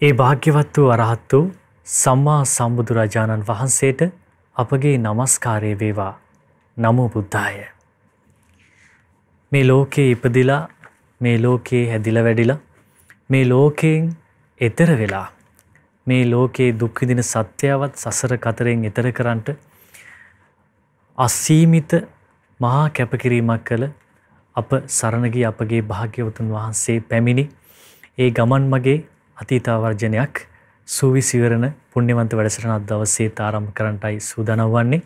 ඒ භාග්‍යවත් වූ අරහත් වූ සම්මා සම්බුදුරජාණන් වහන්සේට අපගේ নমස්කාරය වේවා. නමෝ බුද්ධාය. මේ ලෝකේ ඉපදිලා මේ ලෝකේ හැදිලා වැඩිලා මේ ලෝකයෙන් එතර වෙලා මේ ලෝකේ දුක් විඳින සත්‍යවත් සසර කතරෙන් එතර කරන්නට අසීමිත මහා කැපකිරීමක් කළ අප සරණ ගිය අපගේ භාග්‍යවතුන් වහන්සේ පැමිණි ඒ ගමන් මගේ අතීතාවර්ජනයක් සූවිසිවරණ පුණ්‍යවන්ත වැඩසටහනක් දවසේ ආරම්භ කරන්නටයි සූදානම් වන්නේ.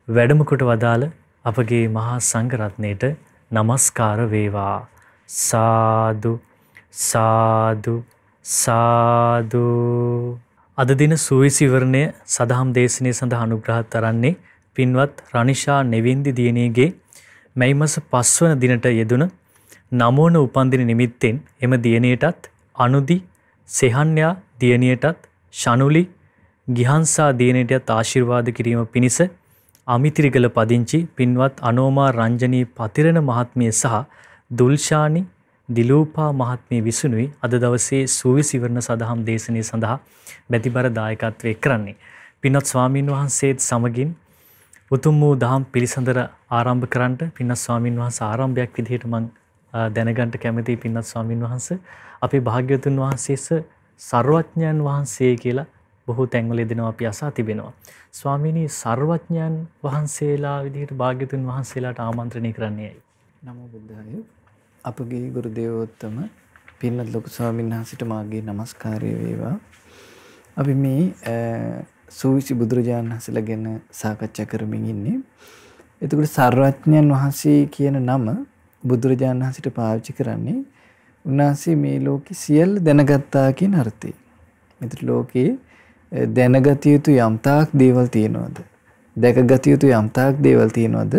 වැඩම කොට වදාළ අපගේ මහා සංඝ රත්නයට নমස්කාර වේවා. සාදු සාදු සාදු. අද දින සූවිසිවරණය සදහම් දේශනය සඳහා අනුග්‍රහ කරන්නේ පින්වත් රනිෂා නෙවින්දි දියණියගේ මැයි මාස 5 වන දිනට යෙදුන 9 වන උපන්දින නිමිත්තෙන් එම දියණියටත් අනුදි සෙහන්යා දියණියටත් ශනුලි ගිහන්සා දියණියටත් ආශිර්වාද කිරීම පිණිස අමිතිරිගල පදිංචි පින්වත් අනෝමා රංජනී පතිරණ මහත්මිය සහ දුල්ෂානි දිලූපා මහත්මිය විසිනුයි අද දවසේ සූවිසිවරණ සදහම් දේශනය සඳහා බැතිබර දායකත්වය කරන්නේ. පින්වත් ස්වාමීන් වහන්සේත් සමගින් උතුම් වූ දහම් පිළිසඳර ආරම්භ කරන්නට පින්වත් ස්වාමීන් වහන්සේ ආරම්භයක් විදිහට මම දැනගන්න කැමතියි. පින්වත් ස්වාමීන් වහන්සේ අපේ භාග්‍යවතුන් වහන්සේස සර්වඥයන් වහන්සේ කියලා බොහෝ තැන්වල දෙනවා අපි අසා තිබෙනවා. ස්වාමීනි සර්වඥයන් වහන්සේලා විදිහට භාග්‍යවතුන් වහන්සේලාට ආමන්ත්‍රණය කරන්නේයි. නමෝ බුද්ධාය. අපගේ ගුරු දේවෝත්තම පින්වත් ලොකු ස්වාමීන් වහන්සේට මාගේ নমස්කාරය වේවා. අපි මේ සූවිසි බුදුරජාණන් වහන්සේලා ගැන සාකච්ඡා කරමින් ඉන්නේ. එතකොට සර්වඥයන් වහන්සේ කියන නම බුදුරජාණන් වහන්සේට පාවිච්චි කරන්නේ උන්වහන්සේ මේ ලෝකෙ සියල්ල දැනගත්තා කියන අර්ථය. මෙතන ලෝකේ දැනගත යුතු යම්තාක් දේවල් තියෙනවද? දැකගත යුතු යම්තාක් දේවල් තියෙනවද?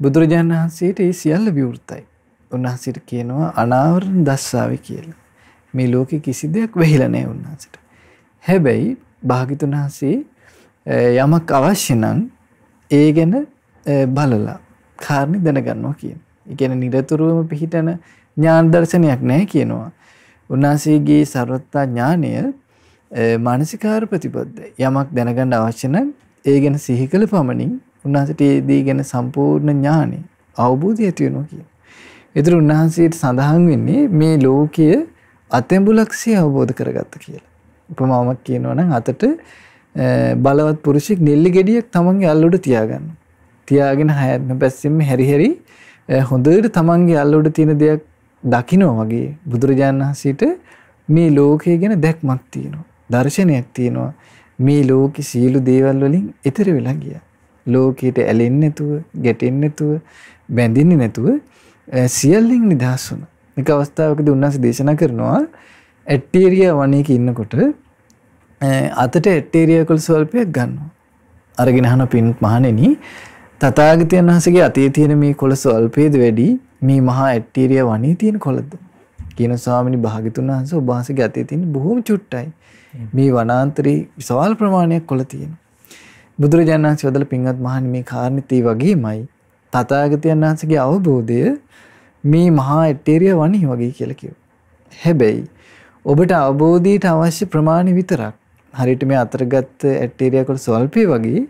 බුදුරජාණන් වහන්සේට ඒ සියල්ල විවෘතයි. උන්වහන්සේට කියනවා අනාවරණ දස්සාවේ කියලා. මේ ලෝකේ කිසි දෙයක් වෙහිලා නැහැ උන්වහන්සේට. හැබැයි භාග්‍යවතුන් වහන්සේ යමක් අවශ්‍ය නම් ඒ ගැන බලලා කාරණේ දැනගන්නවා කියන. ඒ කියන්නේ නිරතුරුවම පිහිටන ඥාන දර්ශනයක් නැහැ කියනවා. උන්වහන්සේගේ සර්වඥතා ඥානය මානසිකාර ප්‍රතිපදයි. යමක් දැනගන්න අවශ්‍ය නම් ඒ ගැන සිහි කළ පමණින් උන්වහන්සේට ඒ දේ ගැන සම්පූර්ණ ඥානෙ අවබෝධය ඇති වෙනවා කියන. ඒතර උන්වහන්සේට සඳහන් වෙන්නේ මේ ලෝකය අතෙඹුලක්ෂය අවබෝධ කරගත්ත කියලා. උපමාවක් කියනවා නම් අතට බලවත් පුරුෂෙක් නෙල්ලි ගෙඩියක් තමන්ගේ අල්ල උඩ තියාගන්නවා. තියාගෙන හැම පැස්සෙම හැරි හොඳට තමන්ගේ අල්ල උඩ තියෙන දෙයක් දකිනවා වගේ බුදුරජාණන් වහන්සේට මේ ලෝකය ගැන දැක්මක් තියෙනවා. දර්ශනයක් තියෙනවා. මේ ලෝකේ සියලු දේවල් වලින් ඈතර වෙලා ගියා. ලෝකයට ඇලෙන්නේ නැතුව, ගැටෙන්නේ නැතුව, බැඳෙන්නේ නැතුව සියල්ලෙන් නිදහස් වුණා. මේක අවස්ථාවකදී උන්වහන්සේ දේශනා කරනවා ඇටීරියා වනයේක ඉන්නකොට අතට ඇටීරියා කොළ ස්වල්පයක් ගන්නවා. අරගෙන අහන පින් මහණෙනි තථාගතයන් වහන්සේගේ අතේ තියෙන මේ කොළ ස්වල්පයේද වැඩි මේ මහා ඇටීරියා වනයේ තියෙන කොළද? කියන ස්වාමීනි භාග්‍යතුන් වහන්සේ ඔබ වහන්සේගේ අතේ තියෙන බොහොම චුට්ටයි. මේ වනාන්තරේ විශාල ප්‍රමාණයක් කොළ තියෙනවා. බුදුරජාණන් වහන්සේ වදාළ පින්වත් මහණනි මේ කාරණිත ඒ වගේමයි තථාගතයන් වහන්සේගේ අවබෝධය මේ මහා ඇටීරියා වනයේ වගේ කියලා කිව්වා. හැබැයි ඔබට අවබෝධයට අවශ්‍ය ප්‍රමාණය විතරක්. හරියට මේ අතරගත් ඇටීරියා කොළ ස්වල්පේ වගේ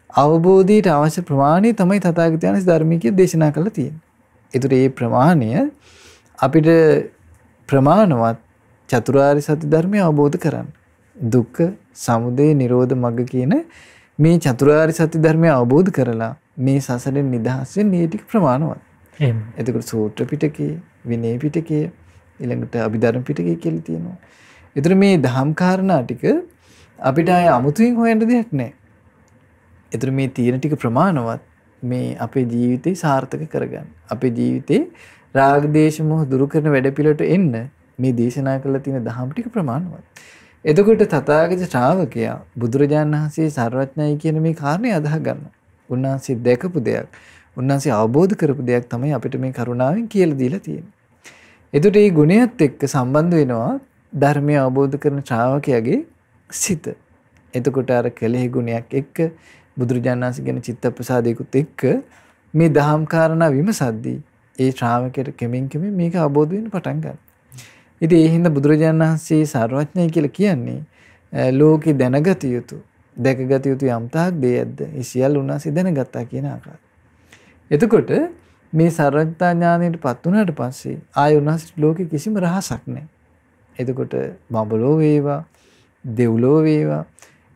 අවබෝධයට අවශ්‍ය ප්‍රමාණය තමයි තථාගතයන් වහන්සේ ධර්මයේ දේශනා කළා තියෙන්නේ. ඒතර මේ ප්‍රමාණය අපිට ප්‍රමාණවත් චතුරාර්ය සත්‍ය ධර්මය අවබෝධ කරගන්න. දුක්ඛ, සමුදය, නිරෝධ මග්ග කියන මේ චතුරාර්ය සත්‍ය ධර්මය අවබෝධ කරලා මේ සසරෙන් නිදහස් වෙන්නේ මේ ටික ප්‍රමාණවත්. එහෙම. එතකොට සූත්‍ර පිටකේ, විනය පිටකේ, ඊළඟට අභිධර්ම පිටකේ කියලා තියෙනවා. ඒතර මේ දහම් කාරණා ටික අපිට ආය අමුතුවෙන් හොයන්න දෙයක් නැහැ. ඒතර මේ තියෙන ටික ප්‍රමාණවත් මේ අපේ ජීවිතේ සාර්ථක කරගන්න. අපේ ජීවිතේ රාග දේශ මොහ දුරු කරන වැඩ පිළිවෙලට එන්න මේ දේශනා කළ තියෙන දහම් ටික ප්‍රමාණවත්. එතකොට තථාගත ශ්‍රාවකයා බුදුරජාණන් වහන්සේ සර්වඥයි කියන මේ කාරණේ අදහ ගන්නවා. උන්වහන්සේ දැකපු දෙයක්, උන්වහන්සේ අවබෝධ කරපු දෙයක් තමයි අපිට මේ කරුණාවෙන් කියලා දීලා තියෙන්නේ. එතකොට මේ ගුණයත් එක්ක සම්බන්ධ වෙනවා ධර්මය අවබෝධ කරන ශ්‍රාවකයාගේ සිත. එතකොට අර කෙලෙහි ගුණයක් එක්ක බුදුරජාණන් වහන්සේ කියන චිත්තප්‍රසාදයකුත් එක්ක මේ දහම් කාරණා විමසද්දී ඒ ශ්‍රාවකයට කෙමෙන් මේක අවබෝධ වෙන්න පටන් ගන්නවා. ඉතින් ඒ හින්දා බුදුරජාණන් වහන්සේ සර්වඥයි කියලා කියන්නේ ලෝකේ දැනගත යුතු, දැකගත යුතු යම් තාක් දෙයක්ද ඒ සියල්ල උන්වහන්සේ දැනගත්තා කියන ආකාරය. එතකොට මේ සර්වඥතා ඥානයටපත් වුණාට පස්සේ ආය උන්වහන්සේට ලෝකේ කිසිම රහසක් නැහැ. එතකොට බඹලෝ වේවා, දෙව්ලෝ වේවා,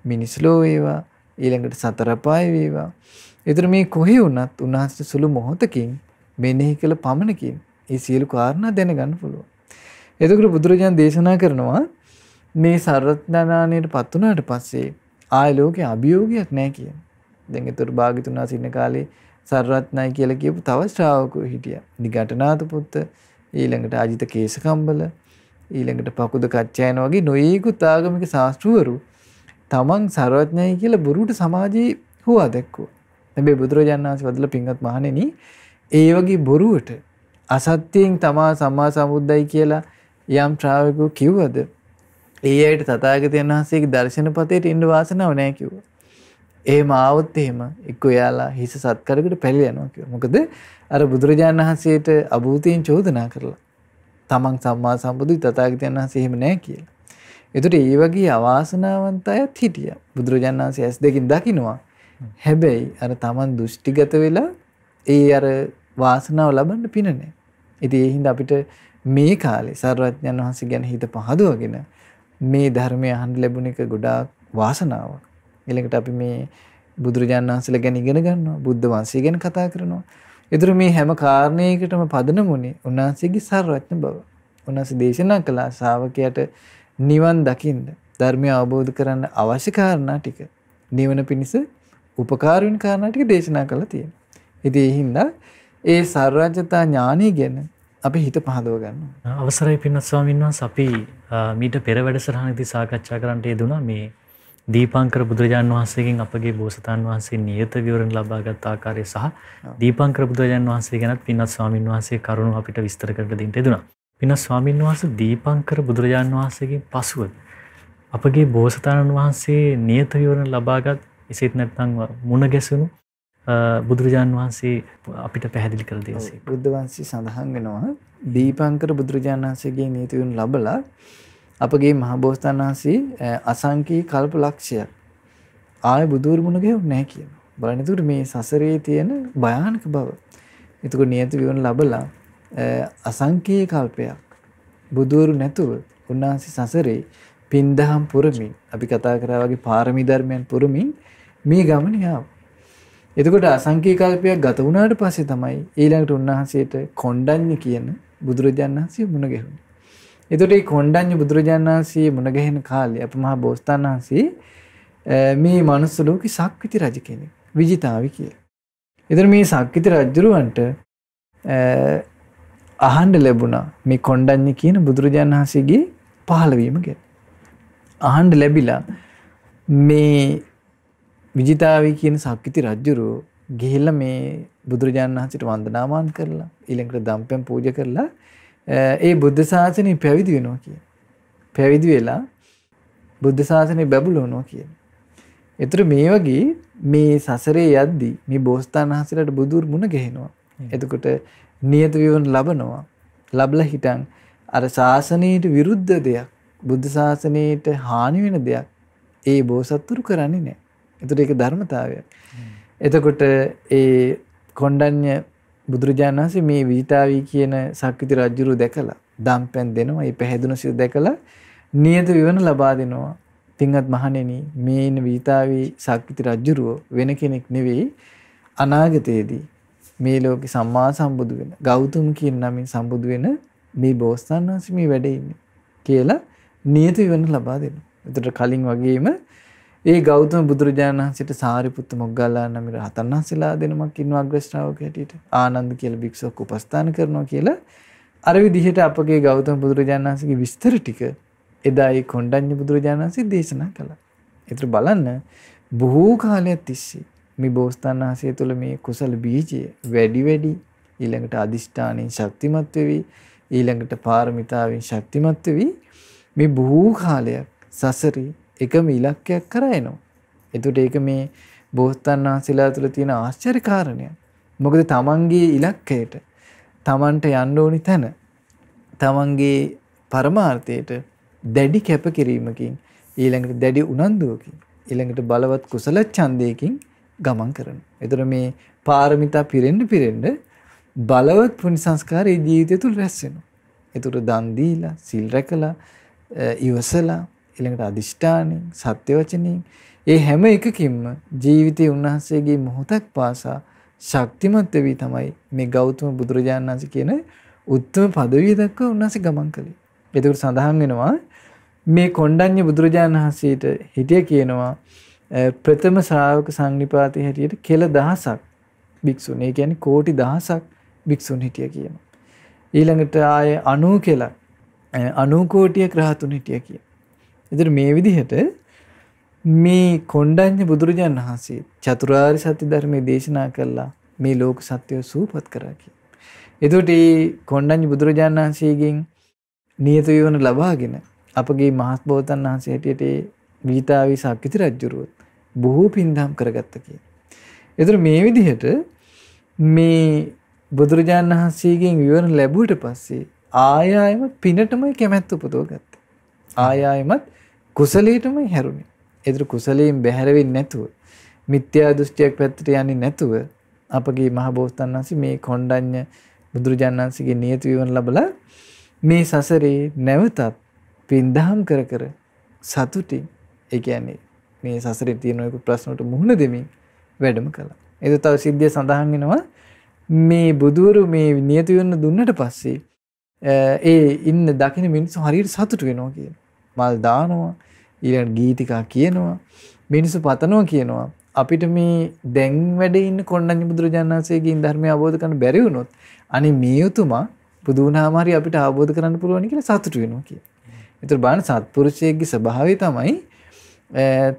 මිනිස්ලෝ වේවා, ඊළඟට සතර පාය වේවා. ඒතර මේ කොහේ වුණත් උන්වහන්සේ සුළු මොහොතකින් මෙනෙහි කළ පමණකින් ඒ සියලු කාරණා දැනගන්න පුළුවන්. එතකොට බුදුරජාණන් දේශනා කරනවා මේ සර්වඥාණයටපත් වුණාට පස්සේ ආය ලෝකේ අභියෝගයක් නැහැ කියන. දැන් ඒතර භාග්‍යතුන් වහන්සේ ඉන්න කාලේ සර්වඥයි කියලා කියපු තව ශ්‍රාවකයෝ හිටියා. නිගණ්ඨනාථ පුත්ත, ඊළඟට අජිත කේසකම්බල, ඊළඟට පකුද කච්චයන වගේ නොයෙකුත් ආගමික ශාස්ත්‍රවරු තමන් සර්වඥයි කියලා බුරුට සමාජයේ හුවා දැක්කුවා. හැබැයි බුදුරජාණන් වහන්සේ වදලා පින්වත් මහණෙනි, ඒ වගේ බොරුවට අසත්‍යයෙන් තමා සම්මා සම්බුද්දයි කියලා යම් ශ්‍රාවකයෝ කිව්වද, ඒ අයට තථාගතයන් වහන්සේගේ දර්ශනපතේට ඉන්න වාසනාව නැහැ කිව්වා. එහෙම ආවොත් එහෙම එක්ක එයාලා හිස සත්කරකට පැලිය යනවා කිව්වා. මොකද අර බුදුරජාණන් වහන්සේට අභූතයෙන් චෝදනා කරලා තමන් සම්මා සම්බුදුයි තථාගතයන් වහන්සේ එහෙම නැහැ කියලා. ඒතට ඒ වගේ අවාසනාවන්ත අයත් හිටියා. බුදුරජාණන් වහන්සේ ඇස් දෙකින් දකින්නවා. හැබැයි අර තමන් දෘෂ්ටිගත වෙලා ඒ අර වාසනාව ලබන්න පින නැහැ. ඉතින් ඒ හින්දා අපිට මේ කාලේ සර්වඥයන් වහන්සේ ගැන හිත පහදවගෙන මේ ධර්මය අහන්න ලැබුණ එක ගොඩාක් වාසනාවක්. ඊළඟට අපි මේ බුදුරජාණන් වහන්සේලා ගැන ඉගෙන ගන්නවා, බුද්ධ වංශය ගැන කතා කරනවා. ඒතර මේ හැම කාරණයකටම පදනමුනේ උන්වහන්සේගේ සර්වඥ බව. උන්වහන්සේ දේශනා කළ ශ්‍රාවකයාට නිවන් දකින්න, ධර්මය අවබෝධ කරගන්න අවශ්‍ය කාරණා ටික, නිවන පිණිස උපකාර වෙන කාරණා ටික දේශනා කළා තියෙනවා. ඉතින් ඒ හින්දා ඒ සර්වඥතා ඥානය ගැන අපි හිත පහදව ගන්නවා. අවසරයි පින්වත් ස්වාමීන් වහන්සේ, අපි මීට පෙර වැඩසටහනකදී සාකච්ඡා කරන්නට යෙදුණා මේ දීපංකර බුදුරජාණන් වහන්සේගෙන් අපගේ බෝසතාණන් වහන්සේ නියත විවරණ ලබාගත් ආකාරය සහ දීපංකර බුදුරජාණන් වහන්සේ ගැනත් පින්වත් ස්වාමීන් වහන්සේ කරුණු අපිට විස්තර කරලා දෙන්න යෙදුණා. පින්වත් ස්වාමීන් වහන්සේ දීපංකර බුදුරජාණන් වහන්සේගෙන් පසුව අපගේ බෝසතාණන් වහන්සේ නියත විවරණ ලබාගත්, එසේත් නැත්නම් මුණ ගැසුණු බුදුරජාණන් වහන්සේ අපිට පැහැදිලි කර දෙන්නේ. බුද්ධ වංශය සඳහන් වෙනවා දීපංකර බුදුරජාණන් වහන්සේගේ නියත විවරණ ලැබලා අපගේ මහබෝසතාණන් වහන්සේ අසංකී කල්ප ලක්ෂයක් ආය බුදුරු මුණ ගැහුනේ නැහැ කියනවා. බලන්න එතකොට මේ සසරේ තියෙන භයානක බව. එතකොට නියත විවරණ ලැබලා අසංකී කල්පයක් බුදුරු නැතුව උන්වහන්සේ සසරේ පින්දහම් පුරමින්, අපි කතා කරා වගේ පාරමී ධර්මයන් පුරමින් මේ ගමන යාව. එතකොට අසංකී කල්පයක් ගත වුණාට පස්සේ තමයි ඊළඟට උන්වහන්සේට කොණ්ඩඤ්ඤ කියන බුදුරජාණන් වහන්සේ මුණ ගැහුනේ. එතකොට මේ කොණ්ඩඤ්ඤ බුදුරජාණන් වහන්සේ මුණ ගැහෙන කාලේ අප මහ බෝසතාණන් වහන්සේ මේ මනුස්ස ලෝකේ සක්විති රජ කෙනෙක්, විජිතාවි කියලා. එතකොට මේ සක්විති රජුරවන්ට අහන්න ලැබුණා මේ කොණ්ඩඤ්ඤ කියන බුදුරජාණන් වහන්සේගේ පහළවීම ගැන. අහන්න ලැබිලා මේ විජිතාවි කියන සක්විති රජුරෝ ගිහිල්ලා මේ බුදුරජාණන් වහන්සේට වන්දනාමාන කරලා ඊළඟට දම්පැන් පූජා කරලා ඒ බුද්ධ ශාසනය පැවිදි වෙනවා කියන. පැවිදි වෙලා බුද්ධ ශාසනය බැබළුණා කියන. ඒතර මේ වගේ මේ සසරේ යද්දී මේ බෝසතාණන් වහන්සේලාට බුදුරු මුණ ගැහෙනවා. එතකොට නියත විවරණ ලබනවා. ලබලා හිටන් අර ශාසනයට විරුද්ධ දෙයක්, බුද්ධ ශාසනයට හානි වෙන දෙයක් ඒ බෝසත්තුරු කරන්නේ නැහැ. එතකොට ඒක ධර්මතාවයක්. එතකොට ඒ කොණ්ඩඤ්ඤ බුදුරජාණන් වහන්සේ මේ විජිතාවි කියන සක්විති රජුරු දැකලා දම්පැන් දෙනවා. ඒ පැහැදුණු සිත දැකලා නියත විවරණ ලබා දෙනවා. පින්වත් මහණෙනි, මේ ඉන්න විජිතාවි සක්විති රජුරුව වෙන කෙනෙක් නෙවෙයි, අනාගතයේදී මේ ලෝකේ සම්මා සම්බුදු වෙන ගෞතම කියන නමින් සම්බුදු වෙන මේ බෝසතාණන් වහන්සේ මේ වැඩේ ඉන්නේ කියලා නියත විවරණ ලබා දෙනවා. එතකොට කලින් වගේම ඒ ගෞතම බුදුරජාණන් වහන්සේට සාරිපුත්ත මොග්ගල්ලාන නම් රහතන් වහන්සේලා දෙනමක් ඉන්නවා අග්‍ර ශ්‍රාවක හැටියට. ආනන්ද කියලා භික්ෂුවක් උපස්ථාන කරනවා කියලා අර විදිහට අපගේ ගෞතම බුදුරජාණන් වහන්සේගේ විස්තර ටික එදා ඒ කොණ්ඩඤ්ඤ බුදුරජාණන් වහන්සේ දේශනා කළා. ඒතර බලන්න බොහෝ කාලයක් තිස්සේ මේ බෝසතාණන් වහන්සේ තුළ මේ කුසල බීජය වැඩි ඊළඟට අදිෂ්ඨානෙන් ශක්තිමත් වෙවි, ඊළඟට පාරමිතාවෙන් ශක්තිමත් වෙවි මේ බොහෝ කාලයක් සසරේ එකම ඉලක්කයක් කරා එනවා. එතකොට ඒක මේ බෝසතාණන් වහන්සේලා තුළ තියෙන ආශ්චර්ය කාරණයක්. මොකද තමන්ගේ ඉලක්කයට, තමන්ට යන්න ඕනි තැන, තමන්ගේ පරමාර්ථයට දැඩි කැපකිරීමකින් ඊළඟට දැඩි උනන්දුවකින් ඊළඟට බලවත් කුසල ඡන්දයකින් ගමන් කරනවා. ඒතර මේ පාරමිතා පිරෙන්න බලවත් පුණ්‍ය සංස්කාර ඒ ජීවිතය තුළ රැස් වෙනවා. ඒතර දන් දීලා, සිල් රැකලා, ඉවසලා, ඊළඟට අදිෂ්ඨානෙන්, සත්‍ය වචනෙන් ඒ හැම එකකින්ම ජීවිතේ උන්වහන්සේගේ මොහොතක් පාසා ශක්තිමත් වෙවි තමයි මේ ගෞතම බුදුරජාණන් වහන්සේ කියන උත්තම පදවිය දක්වා උන්වහන්සේ ගමන් කළේ. ඒකට සඳහන් වෙනවා මේ කොණ්ඩඤ්ඤ බුදුරජාණන් වහන්සේට හිටිය කියනවා ප්‍රථම ශ්‍රාවක සංනිපාතේ හැටියට කෙල දහසක් භික්ෂුන්. ඒ කියන්නේ කෝටි දහසක් භික්ෂුන් හිටිය කියනවා. ඊළඟට ආයේ 90 කෙල 90 කෝටියක් රහතුන් හිටිය කියනවා. ඒතර මේ විදිහට මේ කොණ්ඩඤ්ඤ බුදුරජාණන් වහන්සේ චතුරාර්ය සත්‍ය ධර්මයේ දේශනා කළා මේ ලෝක සත්‍යය සූපත් කරා කියලා. එතකොට මේ කොණ්ඩඤ්ඤ බුදුරජාණන් වහන්සේගෙන් නියත විවරණ ලබාගෙන අපගේ මහත් බෝසතාණන් වහන්සේ හැටියට විිතාවි සක්විති රජුරුවත් බොහෝ පින්දම් කරගත්ත කියලා. එතකොට මේ විදිහට මේ බුදුරජාණන් වහන්සේගෙන් විවරණ ලැබුවට පස්සේ ආයෙත් පිනටමයි කැමැත්ත උපදවගත්තා. ආයෙත් කුසලයටමයි හැරුණේ. ඒතර කුසලයෙන් බැහැර වෙන්නේ නැතුව මිත්‍යා දෘෂ්ටියක් පැත්තට යන්නේ නැතුව අපගේ මහ බෝසතාණන් වහන්සේ මේ කොණ්ඩඤ්ඤ බුදුරජාණන් වහන්සේගේ නියත විවරණ ලැබලා මේ සසරේ නැවතත් පින්දහම් කර කර සතුටින් ඒ කියන්නේ මේ සසරේ තියෙන ඔය ප්‍රශ්න වලට මුහුණ දෙමින් වැඩම කළා. ඒක තව සිද්ධිය සඳහන් වෙනවා මේ බුදුරු මේ නියත විවරණ දුන්නට පස්සේ ඒ ඉන්න දකින්න මිනිස්සු හරියට සතුටු වෙනවා කියන. මල් දානවා ඊළඟ ගීතිකා කියනවා මිනිස්සු පතනවා කියනවා අපිට මේ දැන් වැඩේ ඉන්න කොණ්ඩඤ්ඤ බුදුරජාණන් වහන්සේගෙන් ධර්මය අවබෝධ කරගන්න බැරි වුණොත් අනේ මේ උතුමා බුදු වුණාම හරි අපිට අවබෝධ කරගන්න පුළුවන් කියලා සතුටු වෙනවා කියන. ඒතර බලන්න සත්පුරුෂයෙක්ගේ ස්වභාවය තමයි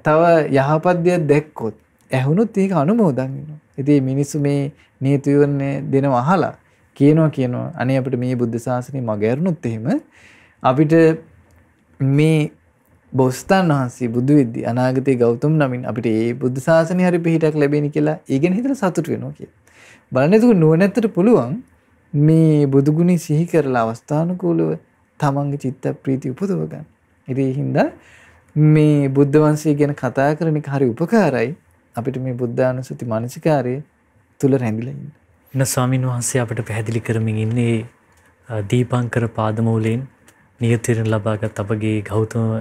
තව යහපත් දෙයක් දැක්කොත් ඇහුනොත් ඒක අනුමෝදන් වෙනවා. ඉතින් මිනිස්සු මේ නීති විවරණ දෙනවා අහලා කියනවා අනේ අපිට මේ බුද්ධ ශාසනය මග ඇරුණොත් එහෙම අපිට මේ බෝසතාණන් වහන්සේ බුදු වෙද්දී අනාගතයේ ගෞතම නමින් අපිට මේ බුද්ධ ශාසනය හරි පිහිටක් ලැබෙන්නේ කියලා ඊගෙන හිතලා සතුටු වෙනවා කියලා. බලන්න ඒක නුවණැත්තට පුළුවන් මේ බුදු ගුණ සිහි කරලා අවස්ථානුකූලව තමන්ගේ චිත්ත ප්‍රීතිය උපදව ගන්න. ඉතින් ඒ හින්දා මේ බුද්ධ වංශය ගැන කතා කරන එක හරි උපකාරයි අපිට මේ බුද්ධානුස්සති මානසිකාරය තුල රැඳිලා ඉන්න. ඉන්න ස්වාමීන් වහන්සේ අපිට පැහැදිලි කරමින් ඉන්නේ දීපංකර පාදමූලයෙන් නියතිරණ ලබාගත් අපගේ ගෞතම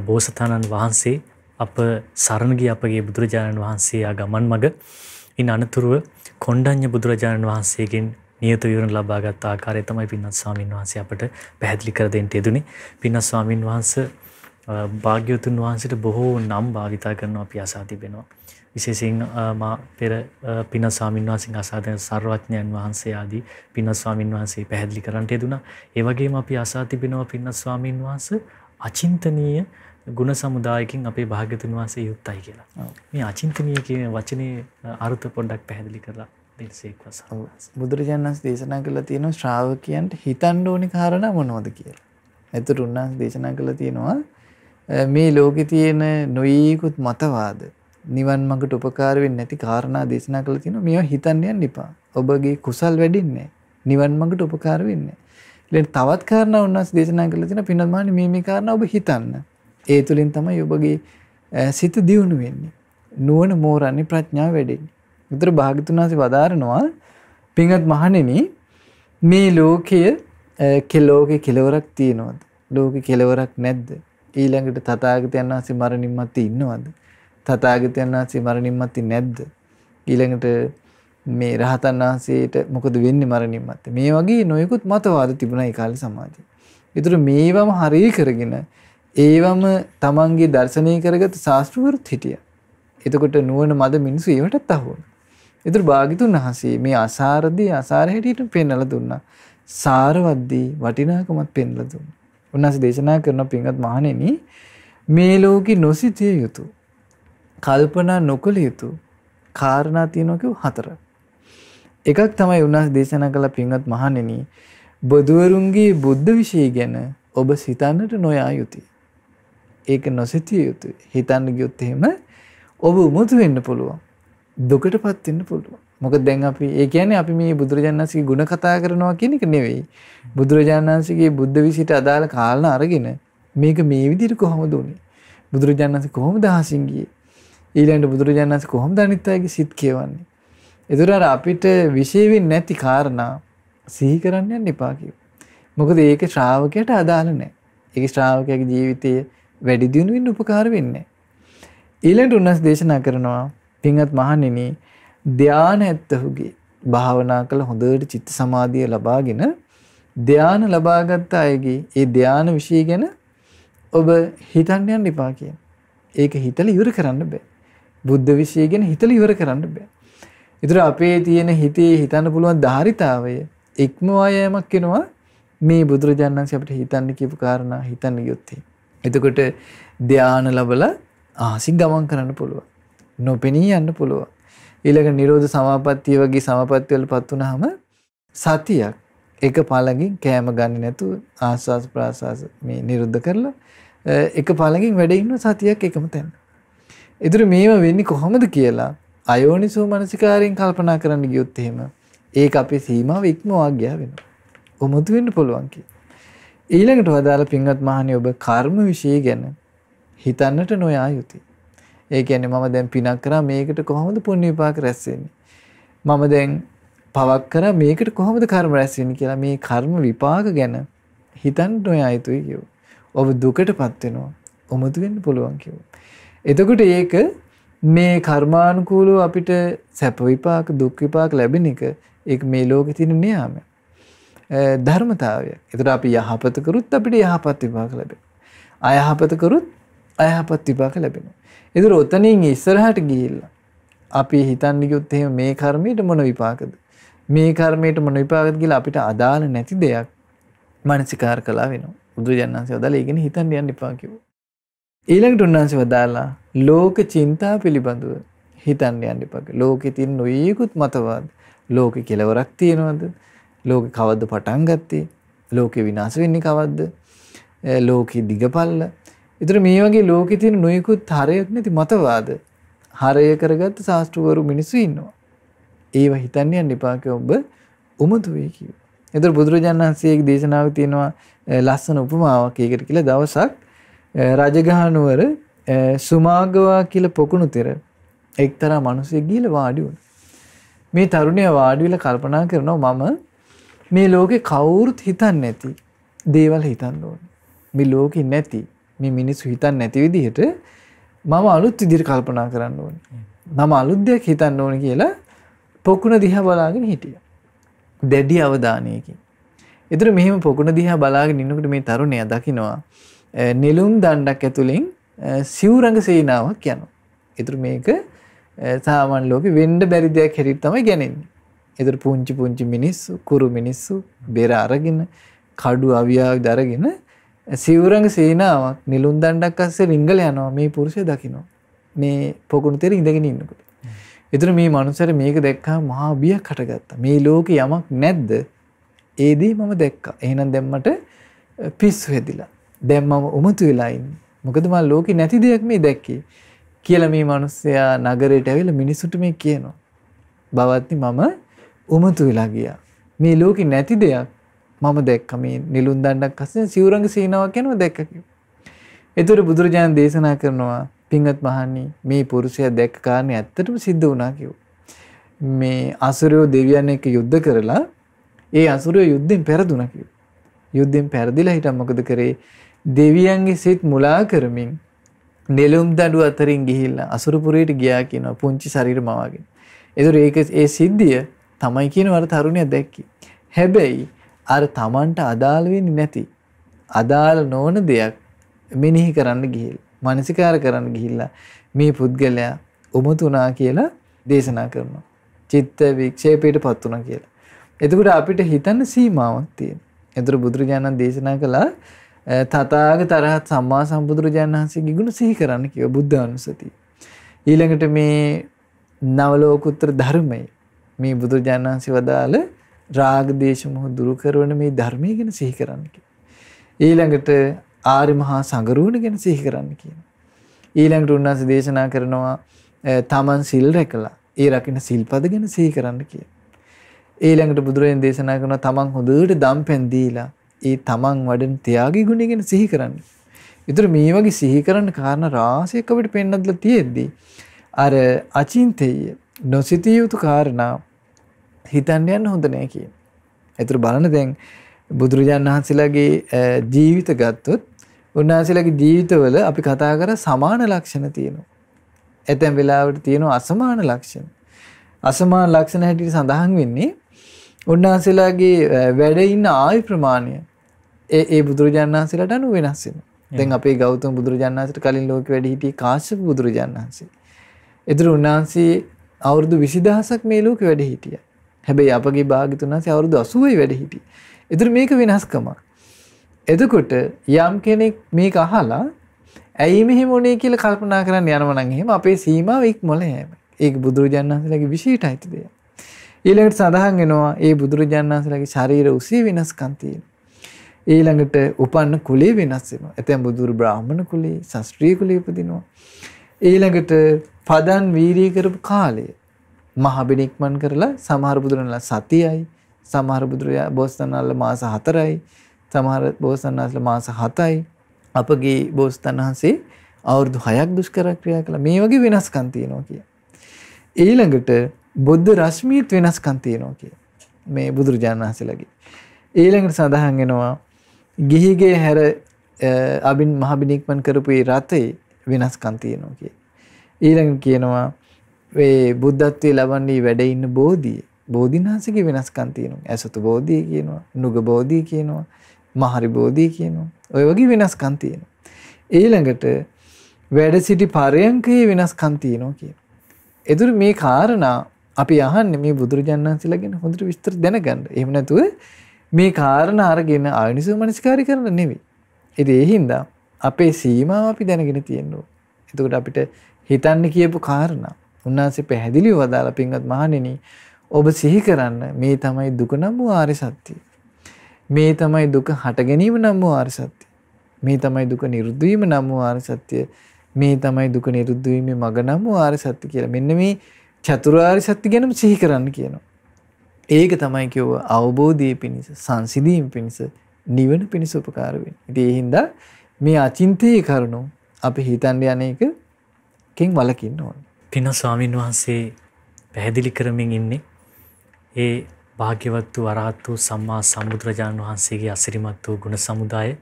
බෝසතාණන් වහන්සේ අප සරණ ගිය අපගේ බුදුරජාණන් වහන්සේ ආ ගමන් මඟ ඉන් අනතුරුව කොණ්ඩඤ්ඤ බුදුරජාණන් වහන්සේගෙන් නියත විවරණ ලබාගත් ආකාරය තමයි පින්වත් ස්වාමීන් වහන්සේ අපට පැහැදිලි කර දෙන්න යෙදුනේ. පින්වත් ස්වාමීන් වහන්සේ භාග්‍යවතුන් වහන්සේට බොහෝ නම් භාවිතා කරනවා අපි අසා තිබෙනවා. විශේෂයෙන් මා පෙර පින්වත් ස්වාමීන් වහන්සේගෙන් අසා දෙන සර්වඥයන් වහන්සේ ආදී පින්වත් ස්වාමීන් වහන්සේ පැහැදිලි කරන්නට යෙදුනා. ඒ වගේම අපි අසා තිබෙනවා පින්වත් ස්වාමීන් වහන්සේ අචින්තනීය ගුණ සමුදායකින් අපේ භාග්‍යවතුන් වහන්සේ යුක්තයි කියලා. මේ අචින්තනීය කියන වචනේ අර්ථ පොඩ්ඩක් පැහැදිලි කරලා දෙන්නසේක්වස. බුදුරජාණන් වහන්සේ දේශනා කළා තියෙනවා ශ්‍රාවකයන්ට හිතන්න ඕනේ කාරණා මොනවද කියලා. ඒතර උන්වහන්සේ දේශනා කළා තියෙනවා මේ ලෝකේ තියෙන නොයෙකුත් මතවාද නිවන් මඟට උපකාර වෙන්නේ නැති කාරණා දේශනා කළා තියෙනවා. මේවා හිතන්න යන්න එපා. ඔබගේ කුසල් වැඩින්නේ නිවන් මඟට උපකාර වෙන්නේ. ඊළඟ තවත් කාරණා උන්වහන්සේ දේශනා කළා තියෙනවා පින්වත් මහණනි මේ කාරණා ඔබ හිතන්න. ඒ තුලින් තමයි ඔබගේ සිත දියුණු වෙන්නේ. නුවණ මෝරන්නේ ප්‍රඥාව වැඩෙන්නේ. උතර භාග්‍යතුන් වහන්සේ වදාරනවා පින්වත් මහණෙනි මේ ලෝකයේ කෙලවරක් තියෙනවද? ලෝකේ කෙලවරක් නැද්ද? ඊළඟට තථාගතයන් වහන්සේ මරණින් මත්තේ ඉන්නවද? තථාගතයන් වහන්සේ මරණින් මත්තේ නැද්ද? ඊළඟට මේ රහතන් වහන්සේට මොකද වෙන්නේ මරණින් මත්තේ? මේ වගේ නොයෙකුත් මතවාද තිබුණා ඒ කාලේ සමාජයේ. ඒතර මේවම හරිය කරගෙන ඒවම තමන්ගේ දර්ශනය කරගත් ශාස්ත්‍රවරුත් හිටියා. එතකොට නුවණ මද මිනිස්සු ඒවටත් අහු වුණා. ඒතර භාග්‍යතුන් වහන්සේ මේ අසාරදී අසාර හැටියට පෙන්වලා දුන්නා. සාරවත්දී වටිනාකමත් පෙන්වලා දුන්නා. උන්වහන්සේ දේශනා කරන පින්වත් මහණෙනි මේ ලෝකෙ නොසිතිය යුතු කල්පනා නොකළ යුතු කාරණා තියෙනවා කියව හතරක්. එකක් තමයි උන්වහන්සේ දේශනා කළ පින්වත් මහණෙනි බුදුවරුන්ගේ බුද්ධ විශේෂය ගැන ඔබ සිතන්නට නොයා යුතුය. ඒක නොසිතිය යුතුය. හිතන්න ගියොත් එහෙම ඔබ උමතු වෙන්න පුළුවන්. දුකටපත් වෙන්න පුළුවන්. මොකද දැන් අපි ඒ කියන්නේ අපි මේ බුදුරජාණන් වහන්සේගේ ගුණ කතා කරනවා කියන එක නෙවෙයි. බුදුරජාණන් වහන්සේගේ බුද්ධ විසිට අදාළ කාරණා අරගෙන මේක මේ විදිහට කොහොමද උනේ? බුදුරජාණන් වහන්සේ කොහොමද අහසින් ගියේ? ඊළඟට බුදුරජාණන් වහන්සේ කොහොමද අනිත් අයගේ සිත් කියවන්නේ? ඒතර අර අපිට විශේෂ වෙන්නේ නැති කාරණා සිහි කරන්න යන්න එපා කියනවා. මොකද ඒක ශ්‍රාවකයට අදාළ නැහැ. ඒක ශ්‍රාවකයාගේ ජීවිතයේ වැඩි දියුණු වෙන්න උපකාර වෙන්නේ නැහැ. ඊළඟට උන්වහන්සේ දේශනා කරනවා පින්වත් මහණෙනි ධානය ඇත්තහුගේ භාවනා කළ හොඳට චිත්ත සමාධිය ලබාගෙන ධානය ලබාගත් අයගේ ඒ ධානය විශ්ය ගැන ඔබ හිතන්න යන්න එපා කියන. ඒක හිතලා ඉවර කරන්න බෑ. බුද්ධ විශ්ය ගැන හිතලා ඉවර කරන්න බෑ. ඒතර අපේ තියෙන හිතේ හිතන්න පුළුවන් ධාරිතාවය ඉක්මවා යෑමක් වෙනවා මේ බුදුරජාණන් වහන්සේ අපිට හිතන්න කියපු කාරණා හිතන්න ගියොත්. එතකොට ධානය ලැබලා ආසින් ගමන් කරන්න පුළුවන්. නොපෙනී යන්න පුළුවන්. ඊළඟ නිරෝධ සමාපත්තිය වගේ සමාපත්තිය වලපත් වුනහම සතියක් එක පළඟින් කෑම ගන්නේ නැතුව ආස්වාස් ප්‍රාස්වාස් මේ නිරුද්ධ කරලා එක පළඟින් වැඩ ඉන්න සතියක් එකම තැන. ඒතර මේව වෙන්නේ කොහොමද කියලා අයෝනිසෝ මනසිකාරයෙන් කල්පනා කරන්න ගියොත් එහෙම ඒක අපේ සීමාව ඉක්මවා ගියා වෙනවා. කොහොමද වෙන්න පුළුවන් කිය. ඊළඟට වදාළ පින්වත් මහණේ ඔබ කර්ම විශ්ය ගැන හිතන්නට නොයා යුතුයි. ඒ කියන්නේ මම දැන් පිනක් කරා මේකට කොහොමද පුණ්‍ය විපාක රැස් වෙන්නේ? මම දැන් පවක් කරා මේකට කොහොමද කර්ම රැස් වෙන්නේ කියලා මේ කර්ම විපාක ගැන හිතන්න නොයා යුතුයි කියෝ. ඔබ දුකටපත් වෙනවා. ඔමතු වෙන්න පුළුවන් කියෝ. එතකොට ඒක මේ කර්මානුකූලව අපිට සැප විපාක දුක් විපාක ලැබෙන එක ඒක මේ ලෝකේ තියෙන නියම ධර්මතාවය. ඒතර අපි යහපත කරුත් අපිට යහපත් විපාක ලැබෙනවා. අයහපත කරුත් අයහපත් විපාක ලැබෙනවා. ඒතර ඔතනින් ඉස්සරහට ගිහිල්ලා අපි හිතන්නේ කිව්වොත් එහෙම මේ කර්මයට මොන විපාකද? මේ කර්මයට මොන විපාකද කියලා අපිට අදාළ නැති දෙයක් මානසිකාර කළා වෙනවා. බුදුරජාණන් වහන්සේ වදාලා ඒකනේ හිතන්න යන්න එපා කිව්වා. ඊළඟට උන්වහන්සේ වදාලා ලෝක චින්තා පිළිබඳව හිතන්න යන්න එපා. ලෝකේ තියෙන නොයෙකුත් මතවාද. ලෝකේ කෙලවරක් තියනවද? ලෝකේ කවද්ද පටන් ගත්තේ? ලෝකේ විනාශ වෙන්නේ කවද්ද? ලෝකේ දිගපල්ල. ඒතර මේ වගේ ලෝකේ තියෙන නොයෙකුත් හරයක් නැති මතවාද හරය කරගත්ත ශාස්ත්‍රවරු මිනිස්සු ඉන්නවා. ඒව හිතන්න යන්න එපා ඔබ උමතු වෙයි කිව්වා. ඒතර බුදුරජාණන් වහන්සේගේ දේශනාවක තියෙනවා ලස්සන උපමාවක්. ඒකට කියලා දවසක් රජගහ නුවර සුමාගවා කියලා පොකුණු තෙර එක්තරා මිනිහෙක් ගිහලා වාඩි වුණා. මේ තරුණයා වාඩි වෙලා කල්පනා කරනවා මම මේ ලෝකේ කවුරුත් හිතන්නේ නැති දේවල් හිතන්න ඕනේ. මේ ලෝකේ නැති මේ මිනිස්සු හිතන්නේ නැති විදිහට මම අලුත් විදිහට කල්පනා කරන්න ඕනේ. මම අලුත් දෙයක් හිතන්න ඕනේ කියලා පොකුණ දිහා බලාගෙන හිටියා. දැඩි අවධානයකින්. ඒතර මෙහෙම පොකුණ දිහා බලාගෙන ඉන්නකොට මේ තරුණයා දකිනවා නෙළුම් දණ්ඩක් ඇතුලෙන් සිවුරඟ සේනාවක් යනවා. ඒතර මේක සාමාන්‍ය ලෝකෙ වෙන්න බැරි දෙයක් හැටියට තමයි ගන්නේ. ඒතර පුංචි පුංචි මිනිස්සු, කුරු මිනිස්සු බෙර අරගෙන, කඩු අවියාවි දරගෙන සිවුරඟ සේනාවක් නෙළුම් දණ්ඩක් අස්සේ රිංගල යනවා මේ පුරුෂය දකින්න. මේ පොකුණු තෙර ඉඳගෙන ඉන්නකොට. ඒතර මේ මනුස්සයාට මේක දැක්කම මහා බියක් හටගත්තා. මේ ලෝකේ යමක් නැද්ද? ඒ දේ මම දැක්කා. එහෙනම් දැන් මට පිස්සු හැදිලා. දැන් මම උමතු වෙලා ඉන්නේ. මොකද මම ලෝකේ නැති දෙයක් මේ දැක්කේ කියලා මේ මනුස්සයා නගරයට ඇවිල්ලා මිනිස්සුන්ට මේ කියනවා. බවත්නි මම උමතු වෙලා ගියා. මේ ලෝකේ නැති දෙයක් මම දැක්කා. මේ නිලුන් දණ්ඩක් අස්සේ සිවුරඟ සීනාවක් යනවා දැක්කා කිව්වා. ඒතර බුදුරජාණන් දේශනා කරනවා පින්වත් මහණනි මේ පුරුෂයා දැක්ක කාරණේ ඇත්තටම සිද්ධ වුණා කිව්වා. මේ අසුරයෝ දෙවියන් එක්ක යුද්ධ කරලා ඒ අසුරයෝ යුද්ධෙන් පෙරදුනා කිව්වා. යුද්ධෙන් පෙරදිලා හිටන් මොකද කරේ? දෙවියන්ගේ සිත් මුලා කරමින් නෙළුම් දඬු අතරින් ගිහිල්ලා අසුරපුරයට ගියා කියනවා පුංචි ශරීර මවාගෙන. ඒතර ඒක ඒ සිද්ධිය තමයි කියනවර තරුණයා දැක්කේ. හැබැයි අර Tamanට අදාළ වෙන්නේ නැති අදාළ නොවන දෙයක් මෙනෙහි කරන්න ගිහිල්ලා මානසිකාර කරන්න ගිහිල්ලා මේ පුද්ගලයා උමතුණා කියලා දේශනා කරනවා. චිත්ත වික්ෂේපයටපත් වුණා කියලා. එතකොට අපිට හිතන්න සීමාවක් තියෙනවා. ඒතර බුදුරජාණන් දේශනා කළා තථාගත අරහත් සම්මා සම්බුදුරජාණන් වහන්සේගේ ගුණ සිහි කරන්න කිව්වා බුද්ධානුස්සතිය. ඊළඟට මේ නවලෝකුත්තර ධර්මයේ මේ බුදුරජාණන් වහන්සේ වදාළ රාග දේශ මොහ දුරු කරන මේ ධර්මයේ ගැන සිහි කරන්න කිව්වා. ඊළඟට ආර්ය මහා සංගරුවන ගැන සිහි කරන්න කියනවා. ඊළඟට උන්වහන්සේ දේශනා කරනවා තමන් සිල් රැකලා ඒ රකින්න සිල්පද ගැන සිහි කරන්න කියලා. ඊළඟට බුදුරජාණන් දේශනා කරනවා තමන් හොඳට දම්පැන් දීලා ඒ තමන් වඩන ත්‍යාගී ගුණය ගැන සිහි කරන්න. ඒතර මේ වගේ සිහි කරන්න කාරණා රාශියක් අපිට පෙන්නදලා තියෙද්දි අර අචින්තේය නොසිතිය යුතු කාරණා හිතන්න යන්න හොඳ නැහැ කියන. ඒතර බලන්න දැන් බුදුරජාණන් වහන්සේලාගේ ජීවිත ගත්තොත් උන්වහන්සේලාගේ ජීවිතවල අපි කතා කර සමාන ලක්ෂණ තියෙනවා. ඇතැම් වෙලාවට තියෙනවා අසමාන ලක්ෂණ. අසමාන ලක්ෂණ හැටියට සඳහන් වෙන්නේ උන්වහන්සේලාගේ වැඩ ඉන්න ආයු ප්‍රමාණය ඒ බුදුරජාණන් වහන්සේලාට අනුව වෙනස් වෙනවා. දැන් අපේ ගෞතම බුදුරජාණන් වහන්සේට කලින් ලෝකෙ වැඩ හිටියේ කාශ්‍යප බුදුරජාණන් වහන්සේ. ඒතර උන්වහන්සේ අවුරුදු 20000ක් මේ ලෝකෙ වැඩ හිටියා. හැබැයි අපගේ භාග්‍යතුන් වහන්සේ අවුරුදු 80යි වැඩ හිටියේ. ඒතර මේක වෙනස්කමක්. එතකොට යම් කෙනෙක් මේක අහලා ඇයි මෙහෙම වුනේ කියලා කල්පනා කරන්න යනවා නම් එහෙම අපේ සීමාව ඉක්මවල යෑම. ඒක බුදුරජාණන් වහන්සේලාගේ විශේෂයිති දෙයක්. ඊළඟට සඳහන් වෙනවා ඒ බුදුරජාණන් වහන්සේලාගේ ශරීර උසේ වෙනස්කම් තියෙනවා. ඊළඟට උපන්න කුලේ වෙනස් වෙනවා. එතෙන් බුදුරු බ්‍රාහ්මණ කුලේ, ශාස්ත්‍රීය කුලේ උපදිනවා. ඊළඟට පදන් වීර්ය කරපු කාලය මහ බිනික්මන් කරලා සමහර බුදුරණලා සතියයි, සමහර බුදුරයා බෝසත්ණන්ලා මාස 4යි, සමහර බෝසත්ණන්ලා මාස 7යි. අපගේ බෝසත්ණන් වහන්සේ අවුරුදු 6ක් දුෂ්කර ක්‍රියා කළා. මේ වගේ වෙනස්කම් තියෙනවා කිය. ඊළඟට බුද්ධ රශ්මියත් වෙනස්කම් තියෙනවා කිය. මේ බුදුරජාණන් වහන්සේලාගේ. ඊළඟට සඳහන් වෙනවා ගිහිගේ හැර අබින් මහ බිනික්මන් කරපු ඒ රතේ වෙනස්කම් තියෙනවා කිය. ඊළඟට කියනවා මේ බුද්ධත්වයේ ලබන්නේ වැඩ ඉන්න බෝධිය. බෝධිනාසිකේ වෙනස්කම් තියෙනවා. ඇසතු බෝධිය කියනවා, නුග බෝධිය කියනවා, මහරි බෝධිය කියනවා. ඔය වගේ වෙනස්කම් තියෙනවා. ඊළඟට වැඩ සිටි පරයන්කේ වෙනස්කම් තියෙනවා කියනවා. ඒතර මේ කාරණා අපි අහන්නේ මේ බුදුරජාණන් වහන්සේලා ගැන හොඳට විස්තර දැනගන්න. එහෙම නැතුව මේ කාරණා අරගෙන ආයනිසෝ මනස්කාරය කරන්න නෙවෙයි. ඉතින් ඒ හින්දා අපේ සීමාව අපි දැනගෙන තියෙන්න ඕන. එතකොට අපිට හිතන්න කියපු කාරණා උන්වහන්සේ පැහැදිලිව වදාලා පින්වත් මහණෙනි ඔබ සිහි කරන්න මේ තමයි දුක නම් වූ ආර්ය සත්‍යය. මේ තමයි දුක හට ගැනීම නම් වූ ආර්ය සත්‍යය. මේ තමයි දුක නිරුද්ධ වීම නම් වූ ආර්ය සත්‍යය. මේ තමයි දුක නිරුද්ධ වීමේ මඟ නම් වූ ආර්ය සත්‍ය කියලා. මෙන්න මේ චතුරාර්ය සත්‍ය ගැනම සිහි කරන්න කියනවා. ඒක තමයි කියව අවබෝධයේ පිණිස, සංසිඳීම පිණිස, නිවන පිණිස උපකාර වෙන්නේ. ඉතින් ඒ හින්දා මේ අචින්තයේ කරුණු අපි හිතන්න යන එකකින් වළකින්න ඕනේ. පින ස්වාමීන් වහන්සේ පැහැදිලි කරමින් ඉන්නේ ඒ භාග්‍යවත් වූ අරහත් වූ සම්මා සම්බුදුරජාණන් වහන්සේගේ අසිරිමත් වූ ගුණ සමුදාය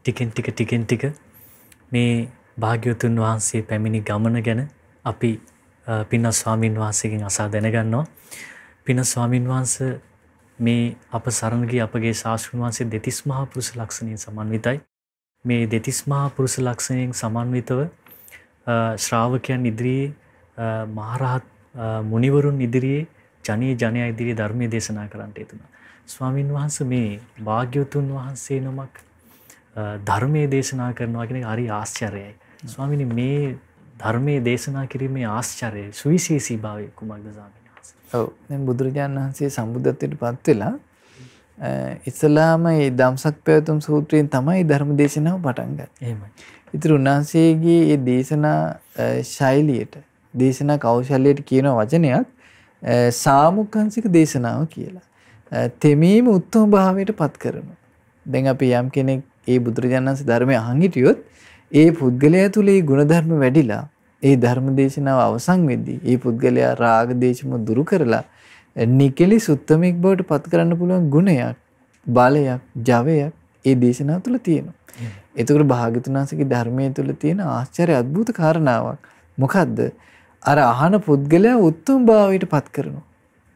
ටිකෙන් ටික මේ භාග්‍යවතුන් වහන්සේ පැමිණි ගමන ගැන අපි පින ස්වාමීන් වහන්සේගෙන් අසා දැනගන්නවා. පින ස්වාමීන් වහන්සේ මේ අප සරණ ගිය අපගේ ශාස්ත්‍රඥ වහන්සේ දෙතිස් මහා පුරුෂ ලක්ෂණයෙන් සමන්විතයි. මේ දෙතිස් මහා පුරුෂ ලක්ෂණයෙන් සමන්විතව ශ්‍රාවකයන් ඉදිරියේ මහරහත් මුනිවරුන් ඉදිරියේ ජනයා ඉදිරියේ ධර්මයේ දේශනා කරන්නට යෙදුණා. ස්වාමීන් වහන්සේ මේ භාග්‍යවතුන් වහන්සේ නමක් ධර්මයේ දේශනා කරනවා කියන එක හරි ආශ්චර්යයි. ස්වාමීනි මේ ධර්මයේ දේශනා කිරීමේ ආශ්චර්යය සුවිශේෂීභාවය කුමක්ද ස්වාමීන් වහන්සේ? ඔව් දැන් බුදුරජාණන් වහන්සේ සම්බුද්ධත්වයට පත් වෙලා ඉස්ලාම මේ ධම්සක් පැවතුම් සූත්‍රයෙන් තමයි ධර්ම දේශනාව පටන් ගන්නේ. එහෙමයි. ඉතින් උන්වහන්සේගේ මේ දේශනා ශෛලියට, දේශනා කෞශල්‍යයට කියන වචනයක් සාමුක්ඛංශික දේශනාව කියලා. තෙමීම උත්තම භාවයට පත් කරනවා. දැන් අපි යම් කෙනෙක් ඒ බුදුරජාණන් වහන්සේ ධර්මය අහන් හිටියොත් ඒ පුද්ගලයා තුල ඒ ගුණධර්ම වැඩිලා ඒ ධර්ම දේශනාව අවසන් වෙද්දී ඒ පුද්ගලයා රාග දේශම දුරු කරලා නිකලි සුත්තමෙක් බවට පත් කරන්න පුළුවන් ගුණයක්, බලයක්, ජවයක් ඒ දේශනාව තුල තියෙනවා. එතකොට භාග්‍යවතුන් වහන්සේගේ ධර්මයේ තුල තියෙන ආශ්චර්ය අద్భుත කාරණාවක් මොකද්ද? අර අහන පුද්ගලයා උත්තම භාවයට පත් කරනවා.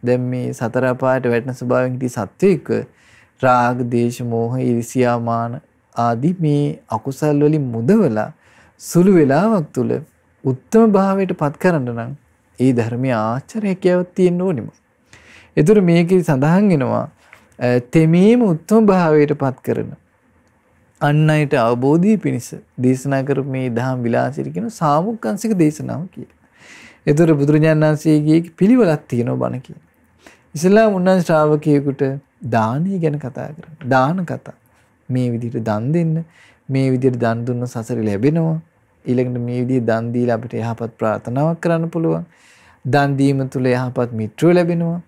දැන් මේ සතර අපායට වැටෙන ස්වභාවයෙන් හිටි සත්වයක රාග, දේශ, මෝහ, ඊර්ෂ්‍යා, මාන ආදී මේ අකුසල් වලින් මුදවලා සුළු වේලාවක් තුල උත්තම භාවයට පත් කරන්න නම් ඒ ධර්මයේ ආචාරයකවත් තියෙන්න ඕනෙම. ඒතර මේකේ සඳහන් වෙනවා තෙමීම උත්තම භාවයට පත් කරන අන් අයට අවබෝධය පිණිස දේශනා කරපු මේ දහම් විලාසයට කියන සාමුක්ඛංශික දේශනාව කියලා. ඒතර බුදුරජාණන් වහන්සේගේ පිළිවෙලක් තියෙනවා බණ කියන. ඉස්ලාම් උන්වහන්සේ ශ්‍රාවකයෙකුට දානය ගැන කතා කරනවා. දාන කතා. මේ විදිහට දන් දෙන්න, මේ විදිහට දන් දුන්න සසර ලැබෙනවා. ඊළඟට මේ විදිහට දන් දීලා අපිට යහපත් ප්‍රාර්ථනාවක් කරන්න පුළුවන්. දන් දීම තුළ යහපත් මිත්‍රයෝ ලැබෙනවා.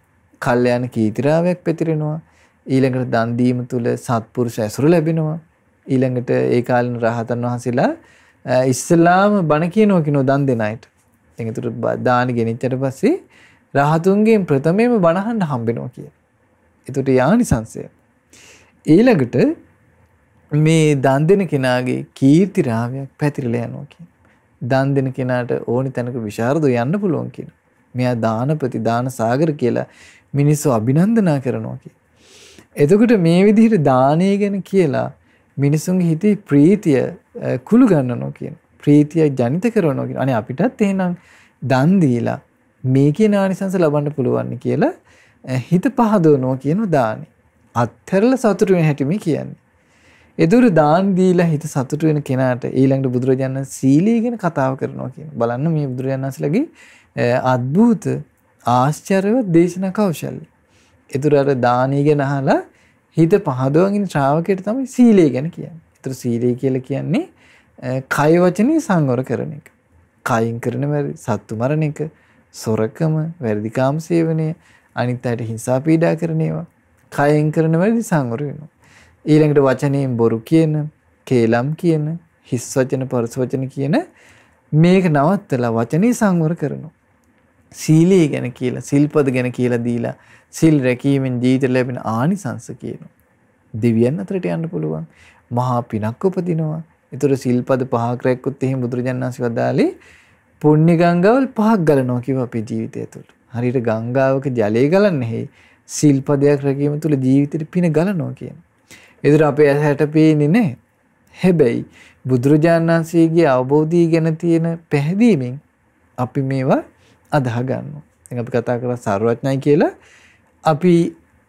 කල්යාණ කීර්තිරාවයක් පැතිරෙනවා. ඊළඟට දන් දීම තුළ සත්පුරුෂ ඇසුර ලැබෙනවා. ඊළඟට ඒ කාලින රහතන් වහන්සේලා ඉස්ලාම බණ කියනවා දන් දෙන අයට. එතකොට දාන ගෙනිච්චට පස්සේ රහතුන්ගෙන් ප්‍රථමයෙන්ම බණ අහන්න හම්බෙනවා කියලා. ඒකට යානිසංසය. ඊළඟට මේ දන් දෙන කෙනාගේ කීර්ති රාවයක් පැතිරලා යනවා කියන. දන් දෙන කෙනාට ඕනි තැනක විශාරදව යන්න පුළුවන් කියන. මෙයා දානපති දාන සාගර කියලා මිනිස්සු අභිනන්දනා කරනවා කියන. එතකොට මේ විදිහට දානය ගැන කියලා මිනිසුන්ගේ හිතේ ප්‍රීතිය කුළු ගන්නනවා කියන. ප්‍රීතිය ජනිත කරනවා කියන. අනේ අපිටත් එහෙනම් දන් දීලා මේකේ ආනිසංස ලබන්න පුළුවන් කියලා හිත පහදවනවා කියන දානි. අත්හැරලා සතුටු වෙන හැටි මේ කියන්නේ. එදුරු දාන දීලා හිත සතුටු වෙන කෙනාට ඊළඟට බුදුරජාණන් සීලය ගැන කතාව කරනවා කියන. බලන්න මේ බුදුරජාණන් වහන්සේලාගේ අద్භූත ආශ්චර්යවත් දේශනා කෞශල්‍ය. එදුරු අර දානීය ගැන අහලා හිත පහදවගෙන ශ්‍රාවකයට තමයි සීලය ගැන කියන්නේ. ඒතර සීලය කියලා කියන්නේ කය වචනේ සංවර කරන එක. කයින් කරන වැරදි සත්තු මරණ එක, සොරකම, වැරදිකාම සේවනය, අනිත් අයට හිංසා පීඩා කරන ඒවා. කයෙන් කරන වැරදි සංවර වෙනවා. ඊළඟට වචනයෙන් බොරු කියන, කේලම් කියන, හිස් වචන පරස වචන කියන මේක නවත්තලා වචනේ සංවර කරනවා. සීලය ගැන කියලා, සිල්පද ගැන කියලා දීලා සිල් රැකීමෙන් ජීවිත ලැබෙන ආනිසංස කියනවා. දෙවියන් අතරට යන්න පුළුවන්. මහා පිනක් උපදිනවා. ඒතර සිල්පද පහක් රැක්කොත් එහෙම බුදුරජාණන් වහන්සේ වදාළේ පුණ්‍ය ගංගාවල් පහක් ගලනවා කිව්වා අපේ ජීවිතය තුළ. හරියට ගංගාවක ජලය ගලන්නේ සිල්පදයක් රැකීම තුළ ජීවිතේ පින ගලනවා කියන. ඒතර අපේ ඇහැට පේන්නේ නැහැ. හැබැයි බුදුරජාණන් වහන්සේගේ අවබෝධය ගැන තියෙන පැහැදීමෙන් අපි මේවා අදාහ ගන්නවා. දැන් අපි කතා කරා සර්වඥයි කියලා අපි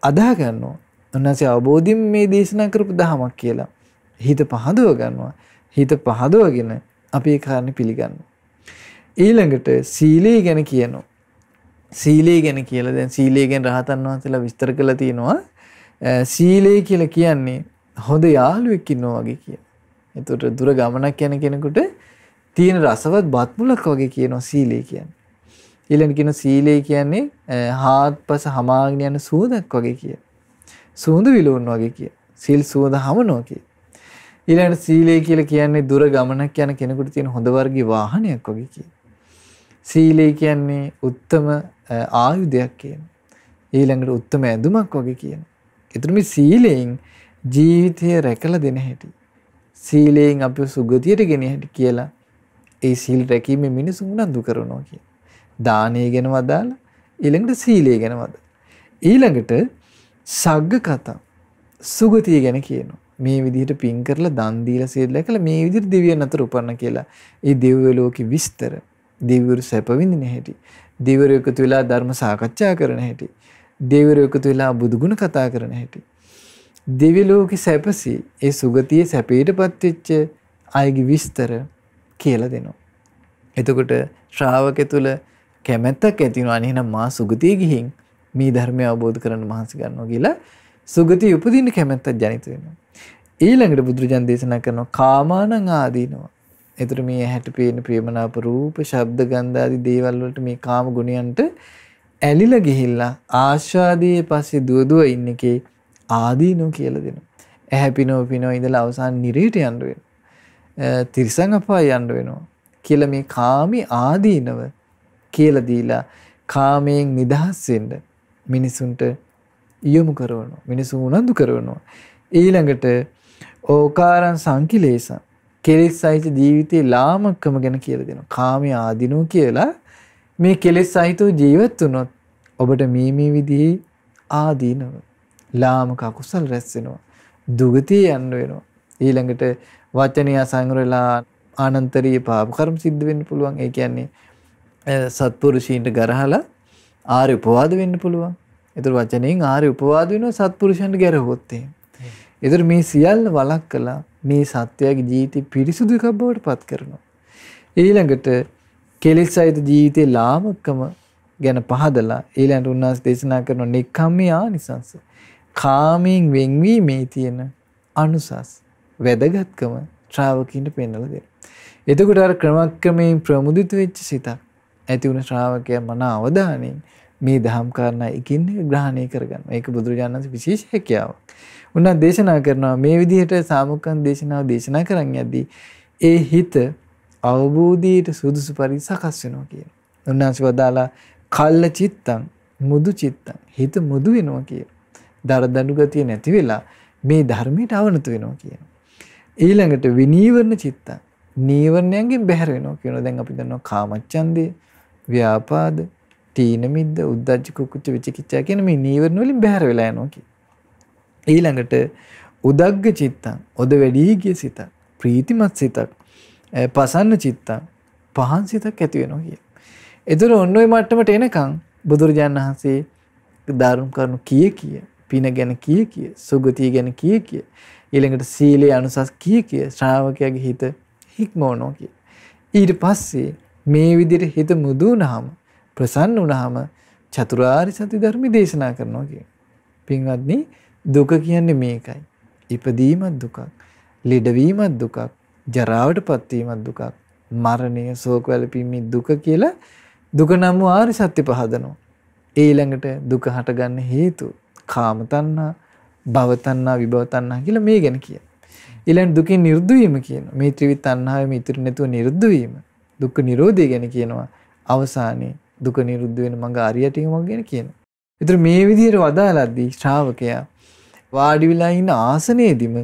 අදාහ ගන්නවා. උන්වහන්සේ අවබෝධයෙන් මේ දේශනා කරපු දහමක් කියලා හිත පහදව ගන්නවා. හිත පහදවගෙන අපි ඒ කාරණේ පිළිගන්නවා. ඊළඟට සීලය ගැන කියනවා. සීලය ගැන කියලා දැන් සීලය ගැන රහතන් වහන්සේලා විස්තර කළා තියෙනවා. සීලය කියලා කියන්නේ හොඳ යාළුවෙක් ඉන්නවා වගේ කියන. ඒතකොට දුර ගමනක් යන කෙනෙකුට තියෙන රසවත් බත් මුලක් වගේ කියනවා සීලය කියන්නේ. ඊළඟට කියන සීලය කියන්නේ හාත්පස හමාගෙන යන සුවඳක් වගේ කියන. සුවඳ විලවුන් වගේ කියන. සීල් සුවඳ හමනවා කියන. ඊළඟට සීලය කියලා කියන්නේ දුර ගමනක් යන කෙනෙකුට තියෙන හොඳ වර්ගයේ වාහනයක් වගේ කියන. සීලය කියන්නේ උත්තම ආයුධයක් කියන. ඊළඟට උත්තම ඇඳුමක් වගේ කියන. ඒතර මේ සීලයෙන් ජීවිතය රැකලා දෙන හැටි. සීලයෙන් අපිව සුගතියට ගෙන හැටි කියලා ඒ සීල් රැකීමේ මිනිසුන් උනන්දු කරනවා කියන. දානය ගැන වදාලා ඊළඟට සීලය ගැන වදාලා. ඊළඟට සග්ග කතා සුගතිය ගැන කියනවා. මේ විදිහට පින් කරලා දන් දීලා සීල රැකලා මේ විදිහට දෙවියන් අතර උපන්න කියලා. ඒ දිව්‍ය ලෝකෙ විස්තර, දෙවිවරු සැප විඳින හැටි, දෙවිවරු එකතු වෙලා ධර්ම සාකච්ඡා කරන හැටි, දෙවිවරු එකතු වෙලා බුදු ගුණ කතා කරන හැටි. දිව්‍ය ලෝකෙ සැපසී ඒ සුගතියේ සැපයටපත් වෙච්ච අයගේ විස්තර කියලා දෙනවා. එතකොට ශ්‍රාවකය තුල කැමැත්තක් ඇති වෙනවා. අනේනම් මා සුගතිය ගිහින් මේ ධර්මය අවබෝධ කරගන්න මහන්සි ගන්නවා කියලා සුගතිය උපදින්න කැමැත්තක් ජනිත වෙනවා. ඊළඟට බුදුරජාණන් දේශනා කරනවා කාමානං ආදීනවා. එතකොට මේ ඇහැට පේන ප්‍රේමනාප රූප, ශබ්ද, ගන්ධ ආදී දේවල් වලට මේ කාම ගුණයන්ට ඇලිලා ගිහිල්ලා ආශාදීයේ පස්සේ දුව ඉන්න එකේ ආදීනෝ කියලා දෙනවා. ඇහැ පිනව ඉඳලා අවසාන නිරේට යන්න වෙනවා. තිරිසන් අපාය යන්න වෙනවා කියලා මේ කාමී ආදීනව කියලා දීලා කාමයෙන් නිදහස් වෙන්න මිනිසුන්ට යොමු කරනවා. මිනිසුන් උනන්දු කරනවා. ඊළඟට ඕකාරං සංකිලේසං කෙලෙස් සහිත ජීවිතේ ලාමකම ගැන කියලා දෙනවා. කාමයේ ආදීනෝ කියලා මේ කෙලෙස් සහිතව ජීවත් වුණොත් ඔබට මේ විදිහේ ආදීනව ලාමක අකුසල් රැස් වෙනවා. දුගතිය යන්න වෙනවා. ඊළඟට වචනය සංවරලා ආනන්තරීය පාප කර්ම සිද්ධ වෙන්න පුළුවන්. ඒ කියන්නේ සත්පුරුෂීන්ට ගරහලා ආර්ය උපවාද වෙන්න පුළුවන්. ඒතර වචනයෙන් ආර්ය උපවාද වෙනවා සත්පුරුෂයන්ට ගැරහුවොත් එහෙම. ඒතර මේ සියල්ල වළක්වලා මේ සත්‍යයේ ජීවිතය පිරිසුදු එකක් බවට පත් කරනවා. ඊළඟට කෙලෙස් සහිත ජීවිතේ ලාමකම ගැන පහදලා ඊළඟට උන්වහන්සේ දේශනා කරන නෙක්ඛම්මී ආනිසංස. කාමයෙන් වෙන්වීමේ තියෙන අනුසස් වැදගත්කම ශ්‍රාවකින්ට පෙන්වලා දෙනවා. එතකොට අර ක්‍රමක්‍රමයෙන් ප්‍රමුදිත වෙච්ච සිතක් ඇති වුණ ශ්‍රාවකයා මන අවධානයෙන් මේ දහම් කාරණා එකින් එක ග්‍රහණය කරගන්න. ඒක බුදුරජාණන් වහන්සේ විශේෂ හැකියාවක්. උන්වහන්සේ දේශනා කරනවා මේ විදිහට සාමුක්ඛං දේශනාව දේශනා කරන් යද්දී ඒ හිත අවබෝධයට සුදුසු පරිදි සකස් වෙනවා කියන. උන්වහන්සේ වදාලා කල්ල චිත්තං මුදු චිත්තං හිත මුදු වෙනවා කියන. දරදඬු ගතිය නැති වෙලා මේ ධර්මයට අවනත වෙනවා කියන. ඊළඟට විනීවරණ චිත්තං නීවරණයන්ගෙන් බැහැර වෙනවා කියනවා. දැන් අපි දන්නවා කාමච්ඡන්දය, ව්‍යාපාද, තීන මිද්ද, උද්ධච්ච කුක්කුච්ච විචිකිච්ඡා කියන මේ නීවරණ වලින් බැහැර වෙලා යනවා කියන. ඊළඟට උදග්ග චිත්තං ඔද වැඩි ගිය සිතක්, ප්‍රීතිමත් සිතක්, පසන්න චිත්තං පහන් සිතක් ඇති වෙනවා කියන. ඒතර ඔන්න ඔය මට්ටමට එනකන් බුදුරජාණන් වහන්සේ ධර්ම කරුණු කිය පින ගැන කිය සුගතිය ගැන කිය ඊළඟට සීලේ අනුසස් කිය ශ්‍රාවකයාගේ හිත හික්මවනවා කිය. ඊට පස්සේ මේ විදිහට හිත මුදු වුණාම ප්‍රසන්න වුණාම චතුරාර්ය සත්‍ය ධර්ම දේශනා කරනවා කිය. පින්වත්නි දුක කියන්නේ මේකයි. ඉපදීමත් දුකක්, ලෙඩවීමත් දුකක්, ජරාවටපත් වීමත් දුකක්, මරණය, ශෝක වැළපීමේ දුක කියලා දුක නම් වූ ආර්ය සත්‍ය පහදනවා. ඊළඟට දුක හටගන්න හේතු කාම තණ්හා, භව තණ්හා, විභව තණ්හා කියලා මේ ගැන කියනවා. ඊළඟ දුකින් නිරුද්ධ වීම කියනවා. මේ ත්‍රිවිධ තණ්හාවෙම ඉතුරු නැතුව නිරුද්ධ වීම. දුක්ඛ නිරෝධය ගැන කියනවා. අවසානයේ දුක නිරුද්ධ වෙන මඟ අරියටිම මඟ ගැන කියනවා. ඒතර මේ විදිහට වදාළද්දී ශ්‍රාවකයා වාඩි වෙලා ඉන්න ආසනයේදීම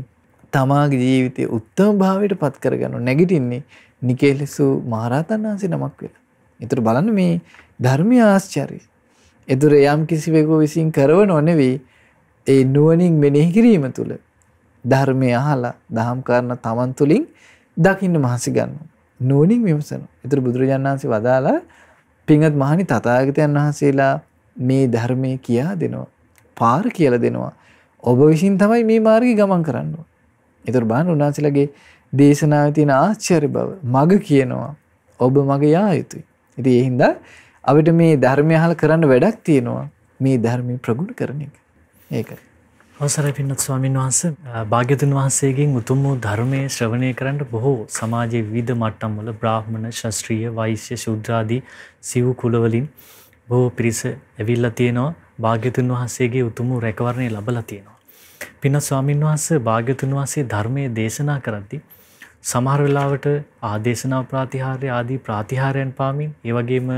තමාගේ ජීවිතයේ උත්තම භාවයට පත් කරගන්න නැගිටින්නේ නිකේලසු මහරහතන් වහන්සේ නමක් වෙලා. ඒතර බලන්න මේ ධර්මීය ආශ්චර්යය. ඒතර යම් කිසිවෙකු විසින් කරවනව නෙවෙයි ඒ නුවණින් මෙනෙහි කිරීම තුළ ධර්මය අහලා දහම් කාරණා තමන් තුළින් දකින්න මහසි ගන්නවා. නුවණින් විමසනවා. ඒතර බුදුරජාණන් වහන්සේ වදාලා පින්වත් මහණි තථාගතයන් වහන්සේලා මේ ධර්මයේ කියා දෙනවා. පාර කියලා දෙනවා. ඔබ විසින් තමයි මේ මාර්ගය ගමන් කරන්න ඕනේ. ඒතර බලන්න උන්වහන්සේලාගේ දේශනාවේ තියෙන ආශ්චර්ය බව මග කියනවා. ඔබ මග යා යුතුයි. ඉතින් ඒ හින්දා අපිට මේ ධර්මය අහලා කරන්න වැඩක් තියෙනවා. මේ ධර්මය ප්‍රගුණ කරන එක. ඒකයි. අවසරයි පින්වත් ස්වාමීන් වහන්සේ භාග්‍යවතුන් වහන්සේගෙන් උතුම් වූ ධර්මයේ ශ්‍රවණය කරන්න බොහෝ සමාජයේ විවිධ මට්ටම් වල බ්‍රාහ්මණ, ශාස්ත්‍රීය, වෛශ්‍ය, ශූද්‍ර ආදී සිව් කුල වලින් බොහෝ පිරිස ඇවිල්ලා තියෙනවා. භාග්‍යවතුන් වහන්සේගේ උතුම් වූ රැකවරණය ලැබලා තියෙනවා. පින්වත් ස්වාමීන් වහන්සේ භාග්‍යවතුන් වහන්සේ ධර්මයේ දේශනා කරද්දී සමහර වෙලාවට ආදේශනා ප්‍රාතිහාර්ය ආදී ප්‍රාතිහාර්යයන් පාමින් ඒ වගේම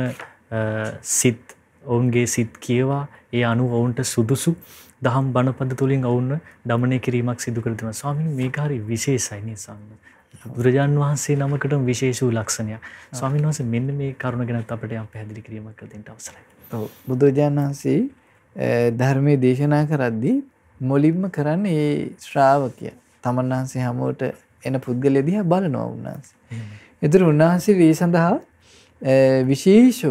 සිත් ඔවුන්ගේ සිත් කියවා ඒ අනුව ඔවුන්ට සුදුසු දහම් බණපද තුලින් ඔවුන්ව দমনය කිරීමක් සිදු කර දෙනවා. ස්වාමීන් මේක හරි විශේෂයි නේ ස්වාමීන්. බුදුරජාන් වහන්සේ නමකටම විශේෂ වූ ලක්ෂණයක්. ස්වාමීන් වහන්සේ මෙන්න මේ කරුණ ගැන අපිට යම් පැහැදිලි කිරීමක් කර දෙන්න අවසරයි. ඔව් බුදුරජාණන් වහන්සේ ධර්මයේ දේශනා කරද්දී මුලින්ම කරන්නේ ඒ ශ්‍රාවකයා තමන් වහන්සේ හැමෝට එන පුද්ගලයා දිහා බලනවා උන්වහන්සේ. ඒතර උන්වහන්සේ මේ සඳහා විශේෂ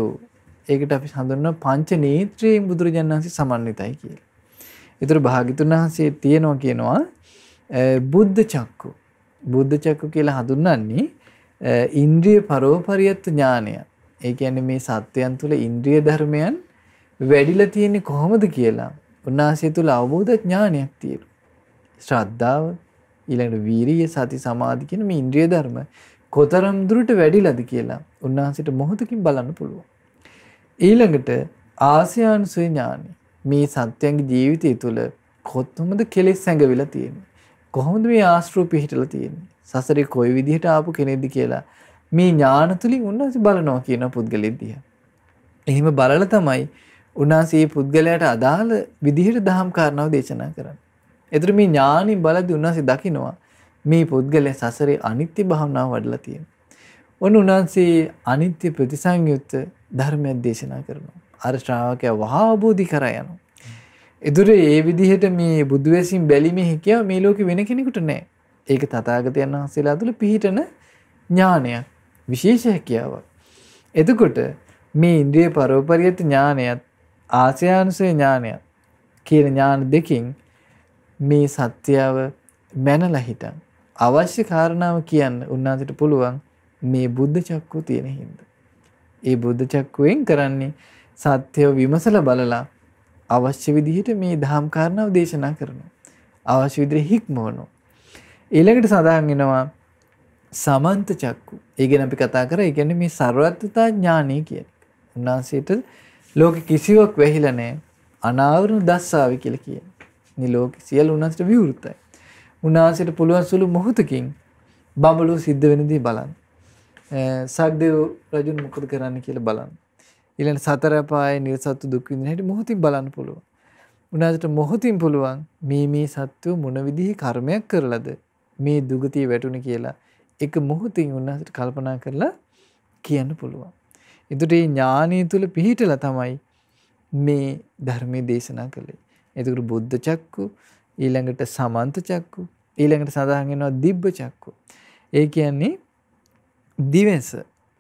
ඒකට අපි හඳුන්වන පංච නේත්‍රයෙන් බුදුරජාණන් වහන්සේ සමන්විතයි කියලා. ඒතර භාග්‍යතුන් වහන්සේ තියෙනවා කියනවා බුද්ධ චක්කු. බුද්ධ චක්කු කියලා හඳුන්වන්නේ ඉන්ද්‍රිය පරෝපරියත් ඥානය. ඒ කියන්නේ මේ සත්‍යයන් තුළ ඉන්ද්‍රිය ධර්මයන් වැඩිලා තියෙන්නේ කොහොමද කියලා උන්වහන්සේ තුළ අවබෝධ ඥානයක් තියෙනවා. ශ්‍රද්ධාව, ඊළඟට වීරිය, සති, සමාධි කියන මේ ඉන්ද්‍රිය ධර්ම කොතරම් දුරට වැඩිලාද කියලා උන්වහන්සේට මොහොතකින් බලන්න පුළුවන්. ඊළඟට ආස්‍යානුසය ඥානය. මේ සත්‍යයන්ගේ ජීවිතය තුළ කොහොමද කෙලෙස් සැඟවිලා තියෙන්නේ? කොහොමද මේ ආශ්‍රව පිහිටලා තියෙන්නේ? සසරේ කොයි විදිහට ආපු කෙනෙක්ද කියලා මේ ඥාන තුලින් උන්වහන්සේ බලනවා කියන පුද්ගලෙක් දිහා. එහෙම බලලා තමයි උන්වහන්සේ මේ පුද්ගලයාට අදාළ විදිහට දහම් කාරණාව දේශනා කරන්නේ. ඒතර මේ ඥානින් බලද්දී උන්වහන්සේ දකිනවා මේ පුද්ගලයා සසරේ අනිත්‍ය භාවනාව වඩලා තියෙනවා. ඔන්න උන්වහන්සේ අනිත්‍ය ප්‍රතිසංයුක්ත ධර්මයක් දේශනා කරනවා. අර ශ්‍රාවකයා වහා අවබෝධි කරා යනවා. ඒතර ඒ විදිහට මේ බුදු වැසින් බැලිමේ හැකියාව මේ ලෝකෙ වෙන කෙනෙකුට නැහැ. ඒක තථාගතයන් වහන්සේලා තුළ පිහිටන ඥානයක්, විශේෂ හැකියාවක්. එතකොට මේ ඉන්ද්‍රිය පරෝපරියත් ඥානයත් ආස්‍යානුසය ඥානයත් කියන ඥාන දෙකෙන් මේ සත්‍යව මැනලා හිටන් අවශ්‍ය කාරණාව කියන්න උන්වහන්සේට පුළුවන් මේ බුද්ධ චක්කුව තියෙන හින්දා. ඒ බුද්ධ චක්කුවෙන් කරන්නේ සත්‍යව විමසලා බලලා අවශ්‍ය විදිහට මේ දහම් කාරණාව දේශනා කරනවා. අවශ්‍ය විදිහට හික්මවනවා. ඊළඟට සඳහන් වෙනවා සමන්ත චක්කු. ඒ ගැන අපි කතා කරා. ඒ කියන්නේ මේ ਸਰවඥතා ඥානය කියන එක. උන්වහන්සේට ලෝකෙ කිසිවක් වැහිලා නැහැ. අනාවරණ දස්සාවි කියලා කියනවා. මේ ලෝකෙ සියලු උන්වහන්සේට විවෘතයි. උන්වහන්සේට පුළුවන් සුළු මොහොතකින් බඹලෝ සිද්ධ වෙන දේ බලන්න. සක්දේව රජුන් මොකද කරන්න කියලා බලන්න. ඊළඟ සතර පායේ නිර්සත්තු දුක් විඳින හැටි මොහොතින් බලන්න පුළුවන්. උන්වහන්සේට මොහොතින් පුළුවන් මේ සත්ව මොන විදිහේ කර්මයක් කරලාද මේ දුගතිය වැටුනේ කියලා එක මොහොතින් උන්වහන්සේට කල්පනා කරලා කියන්න පුළුවන්. ඒකට මේ ඥානීය තුල පිහිටලා තමයි මේ ධර්මයේ දේශනා කළේ. ඒකට බුද්ධ චක්කු, ඊළඟට සමන්ත චක්කු, ඊළඟට සඳහන් වෙනවා දිබ්බ චක්කු. ඒ කියන්නේ දිවස.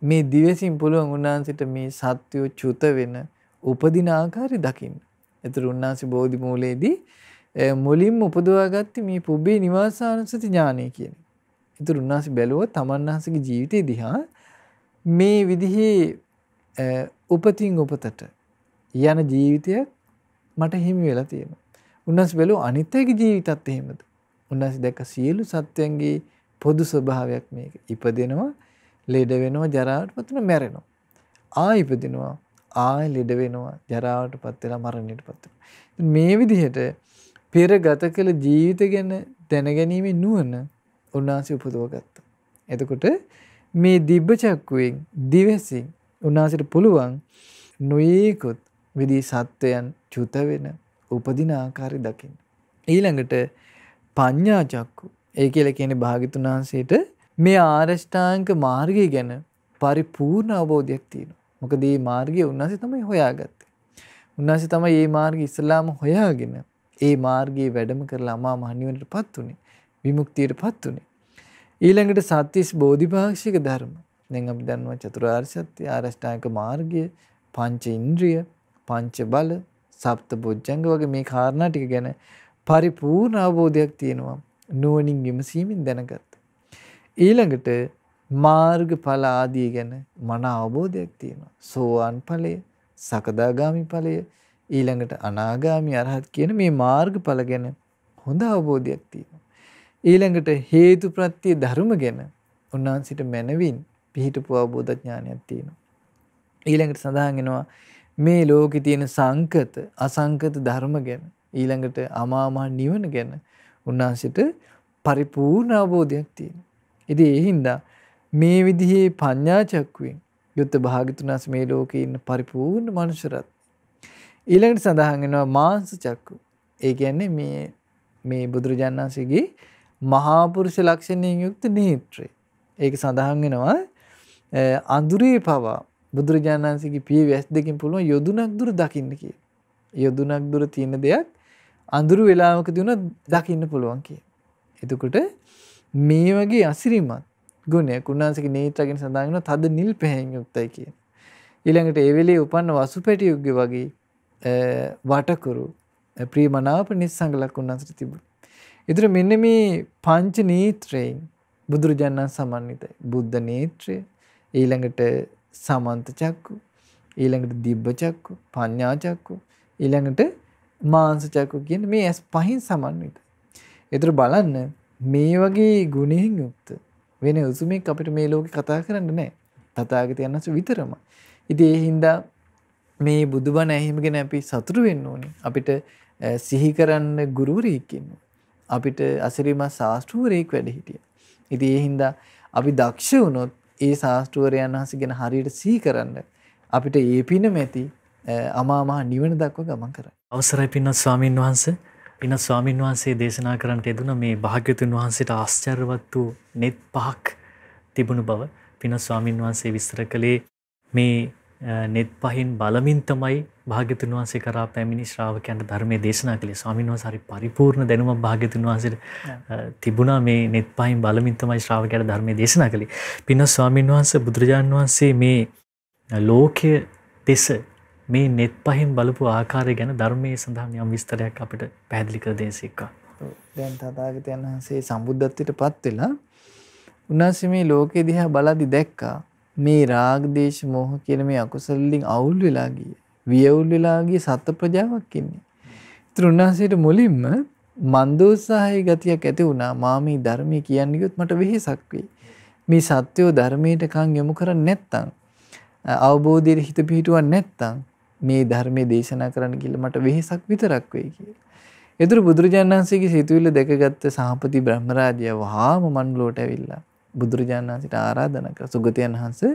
මේ දිවසින් පුළුවන් උන්වහන්සේට මේ සත්‍යෝ චුත වෙන උපදින ආකාරය දකින්න. ඒතර උන්වහන්සේ බෝධි මූලයේදී මුලින්ම උපදවාගත්තේ මේ පුබ්බේ නිවාසානුස්සති ඥානය කියන එක. ඒතර උන්වහන්සේ බැලුවොත් තමන්වහන්සේගේ ජීවිතය දිහා මේ විදිහේ උපතින් උපතට යන ජීවිතයක් මට හිමි වෙලා තියෙනවා. උන්වහන්සේ බැලුවා අනිත් අයගේ ජීවිතත් එහෙමද. උන්වහන්සේ දැක්ක සියලු සත්වයන්ගේ පොදු ස්වභාවයක් මේක. ඉපදෙනවා, ලෙඩ වෙනවා, ජරාවටපත් වෙනවා, මැරෙනවා. ආයි ඉපදිනවා, ආයි ලෙඩ වෙනවා, ජරාවටපත් වෙලා මරණයටපත් වෙනවා. මේ විදිහට පෙර ගත කළ ජීවිත ගැන දැනගැනීමේ නුවණ උන්වහන්සේ උපදව ගත්තා. එතකොට මේ දිබ්බ චක්කුවෙන් දිවසින් උන්වහන්සේට පුළුවන් නොයේකොත් විදි සත්වයන් චුත වෙන උපදින ආකාරය දකින්න. ඊළඟට පඤ්ඤා චක්කු. ඒ කියලා කියන්නේ භාග්‍යතුන් වහන්සේට මේ ආරෂ්ඨාංග මාර්ගය ගැන පරිපූර්ණ අවබෝධයක් තියෙනවා. මොකද මේ මාර්ගය උන්වහන්සේ තමයි හොයාගත්තේ. උන්වහන්සේ තමයි මේ මාර්ගය ඉස්ලාම හොයාගෙන ඒ මාර්ගයේ වැඩම කරලා අමා මහ නිවනටපත් උනේ. විමුක්තියටපත් උනේ. ඊළඟට සත්‍තිස් බෝධිපාක්ෂික ධර්ම. දැන් අපි දන්නවා චතුරාර්ය සත්‍ය, ආරෂ්ඨාංග මාර්ගය, පංච ඉන්ද්‍රිය, පංච බල, සප්ත බොජ්ජංග වගේ මේ කාරණා ටික ගැන පරිපූර්ණ අවබෝධයක් තියෙනවා. නුවණින් විමසීමෙන් දැනගත්තා. ඊළඟට මාර්ගඵල ආදී ගැන මන අවබෝධයක් තියෙනවා. සෝවාන් ඵලය, සකදාගාමි ඵලය, ඊළඟට අනාගාමි අරහත් කියන මේ මාර්ගඵල ගැන හොඳ අවබෝධයක් තියෙනවා. ඊළඟට හේතුප්‍රත්‍ය ධර්ම ගැන උන්වහන්සේට මනවින් පිහිටපු අවබෝධ ඥානයක් තියෙනවා. ඊළඟට සඳහන් වෙනවා මේ ලෝකේ තියෙන සංකත අසංකත ධර්ම ගැන, ඊළඟට අමා මහ නිවන ගැන උන්වහන්සේට පරිපූර්ණ අවබෝධයක් තියෙනවා. ඉතින් ඒ හින්දා මේ විදිහේ පඤ්ඤා චක්කුවෙන් යුත් භාග්‍යතුන් වහන්සේ මේ ලෝකේ ඉන්න පරිපූර්ණ මනුෂ්‍යරත්. ඊළඟට සඳහන් වෙනවා මාංශ චක්කු. ඒ කියන්නේ මේ බුදුරජාණන් වහන්සේගේ මහා පුරුෂ ලක්ෂණයෙන් යුක්ත නේත්‍රය. ඒක සඳහන් වෙනවා අඳුරේ පවා බුදුරජාණන් වහන්සේගේ පියවැස් දෙකකින් පුළුවන් යොදුනක් දුර දකින්න කියලා. යොදුනක් දුර තියෙන දෙයක් අඳුරු වේලාවකදී උනත් දකින්න පුළුවන් කියලා. එතකොට මේ වගේ අසිරිමත් ගුණයක් උන්වහන්සේගේ නේත්‍රයෙන් සඳහන් වෙනවා තද නිල් පැහැයෙන් යුක්තයි කියන. ඊළඟට ඒ වෙලේ උපන්න වසුපැටි යුග්ගේ වගේ වටකුරු ප්‍රියමනාප නිස්සංගලක් උන්වහන්සේට තිබුණා. ඒතර මෙන්න මේ පංච නේත්‍රයෙන් බුදුරජාණන් සමන්විතයි. බුද්ධ නේත්‍රය, ඊළඟට සමන්ත චක්කු, ඊළඟට දිබ්බ චක්කු, පඤ්ඤා චක්කු, ඊළඟට මාංශ චක්කු කියන මේ ඇස් පහින් සමන්විතයි. ඒතර බලන්න මේ වගේ ගුණයෙන් යුක්ත වෙන උසුමෙක් අපිට මේ ලෝකේ කතා කරන්න නැහැ. තථාගතයන් වහන්සේ විතරම. ඉතින් ඒ හින්දා මේ බුදුබණ ඇහිමගෙන අපි සතුටු වෙන්න ඕනේ. අපිට සිහි කරන්න ගුරුවරයෙක් ඉන්නවා. අපිට අසිරිමත් ශාස්ත්‍රවරයෙක් වැඩ හිටියා. ඉතින් ඒ හින්දා අපි දක්ෂ වුණොත් ඒ ශාස්ත්‍රවරයන් වහන්සේ ගැන හරියට සිහි කරන්න අපිට ඒ පිනම ඇති අමා මහ නිවන දක්වා ගමන් කරන්න. අවසරයි පින්වත් ස්වාමීන් වහන්සේ. පින්වත් ස්වාමීන් වහන්සේ දේශනා කරන්නට යෙදුන මේ භාග්‍යවතුන් වහන්සේට ආශ්චර්යවත් වූ net පහක් තිබුණු බව පින්වත් ස්වාමීන් වහන්සේ විස්තර කළේ. මේ net පහින් බලමින් තමයි භාග්‍යවතුන් වහන්සේ කරා පැමිණි ශ්‍රාවකයන්ට ධර්මයේ දේශනා කළේ. ස්වාමීන් වහන්සේ හරි පරිපූර්ණ දැනුමක් භාග්‍යවතුන් වහන්සේට තිබුණා. මේ net පහින් බලමින් තමයි ශ්‍රාවකයන්ට ධර්මයේ දේශනා කළේ. පින්වත් ස්වාමීන් වහන්සේ බුදුරජාණන් වහන්සේ මේ ලෝකයේ දෙස මේ net පහින් බලපු ආකාරය ගැන ධර්මයේ සඳහන් යම් විස්තරයක් අපිට පැහැදිලි කර දෙන්නේසිකා. දැන් තථාගතයන් වහන්සේ සම්බුද්ධත්වයට පත් වෙලා උන්වහන්සේ මේ ලෝකෙ දිහා බලද්දි දැක්කා මේ රාග දේශ මොහ කියන මේ අකුසල වලින් අවුල් වෙලා ගිය, වියවුල් වෙලා ගිය සත්ත්ව ප්‍රජාවක් ඉන්නේ. ඒතර උන්වහන්සේට මුලින්ම මන්දෝත්සාහයේ ගතියක් ඇති වුණා. මා මේ ධර්මයේ කියන්නේ කිව්වොත් මට වෙහෙසක් වෙයි. මේ සත්‍යෝ ධර්මයට කන් යොමු කරන්නේ නැත්තම් අවබෝධයේ හිත පිහිටුවන්නේ නැත්නම් මේ ධර්මයේ දේශනා කරන්න කියලා මට වෙහෙසක් විතරක් වෙයි කියලා. ඒතර බුදුරජාණන් වහන්සේගේ සිතුවිල්ල දැකගත්ත සහපති බ්‍රහ්මරාජයා වහාම මනුලොවට ඇවිල්ලා බුදුරජාණන් වහන්සේට ආරාධනා කළා. සුගතයන් වහන්සේ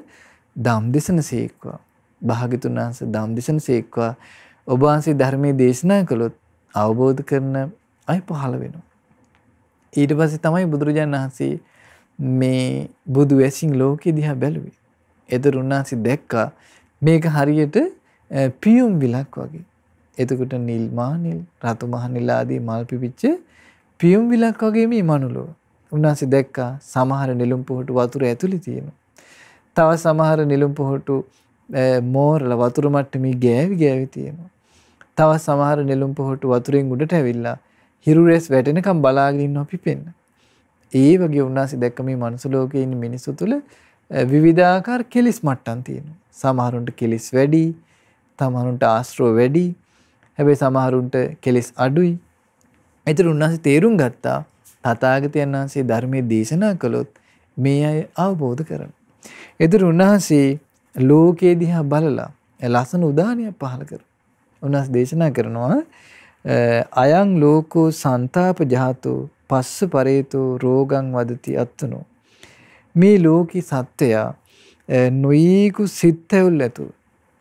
ධම් දේශනසේක්වා. භාග්‍යතුන් වහන්සේ ධම් දේශනසේක්වා. ඔබ වහන්සේ ධර්මයේ දේශනා කළොත් අවබෝධ කරන අය පහළ වෙනවා. ඊට පස්සේ තමයි බුදුරජාණන් වහන්සේ මේ බුදු වැසින් ලෝකෙ දිහා බැලුවේ. ඒතර උන්වහන්සේ දැක්කා මේක හරියට පියුම් විලක් වගේ. එතකොට නිල් මානිල් රතු මහනිල් ආදී මල් පිපිච්ච පියුම් විලක් වගේ මේ මනුලෝ. උන්වහන්සේ දැක්කා සමහර නෙළුම් පොහටු වතුර ඇතුලේ තියෙනවා. තව සමහර නෙළුම් පොහටු මෝරලා වතුර මට්ටමේ ගෑවි තියෙනවා. තව සමහර නෙළුම් පොහටු වතුරෙන් උඩට ඇවිල්ලා හිරු රැස් වැටෙනකම් බලාගෙන ඉන්නවා පිපෙන්න. ඒ වගේ උන්වහන්සේ දැක්ක මේ මනුස්ස ලෝකයේ ඉන්න මිනිස්සු තුළ විවිධාකාර කෙලිස් මට්ටම් තියෙනවා. සමහරුන්ට කෙලිස් වැඩි, සමහරුන්ට ආශ්‍රව වැඩි. හැබැයි සමහරුන්ට කෙලිස් අඩුයි. ඒතර උන්වහන්සේ තේරුම් ගත්තා තථාගතයන් වහන්සේ ධර්මයේ දේශනා කළොත් මේ අය අවබෝධ කරනවා. ඒතර උන්වහන්සේ ලෝකයේ දිහා බලලා ලස්සන උදාහරණයක් පහල කරනවා. උන්වහන්සේ දේශනා කරනවා අයං ලෝකෝ සන්තාප ජාතෝ පස්ස පරේතෝ රෝගං වදති අත්තුනෝ. මේ ලෝකී සත්‍යය නොයීකු සිත් ඇවුල් ඇතු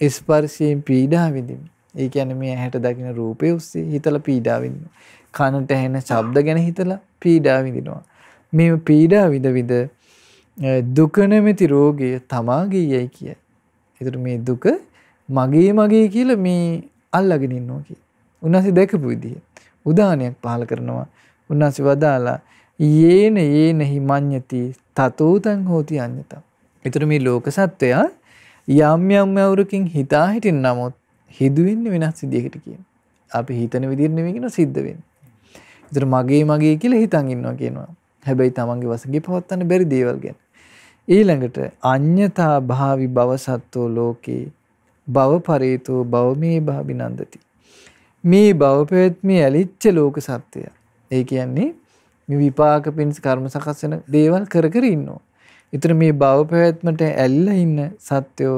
ස්පර්ශයෙන් පීඩා විඳින්න. ඒ කියන්නේ මේ ඇහැට දකින රූපය ඔස්සේ හිතලා පීඩා විඳිනවා. කනට ඇහෙන ශබ්ද ගැන හිතලා පීඩා විඳිනවා. මේ පීඩා විඳ දුක නැමැති රෝගය තමාගේයයි කියයි. ඒතර මේ දුක මගේ කියලා මේ අල්ලගෙන ඉන්නවා කිය. උන්වහන්සේ දැකපු විදිහ උදාහරණයක් පහල කරනවා. උන්වහන්සේ වදාලා යේන හිමඤ්ඤති තතෝතං හෝති අඤ්ඤතං. ඒතර මේ ලෝක සත්වය යම් අවුරකින් හිතා හිටින් නමුත් හිදු වෙන්නේ වෙනස් විදිහකට කියනවා. අපි හිතන විදිහට නෙවෙයි කියනවා සිද්ධ වෙන්නේ. ඒතර මගේ කියලා හිතන් ඉන්නවා කියනවා. හැබැයි තමන්ගේ වශයෙන් පවත්වන්න බැරි දේවල් ගැන. ඊළඟට අඤ්ඤතා භාවි භවසත්තෝ ලෝකේ භව පරේතෝ භවමේ භාවිනන්දති. මේ භව පැවැත්මේ ඇලිච්ච ලෝක සත්‍යය. ඒ කියන්නේ මේ විපාක පිණිස කර්ම සකස් වෙන දේවල් කර ඉන්නවා. ඒතර මේ භව පැවැත්මට ඇලිලා ඉන්න සත්‍යෝ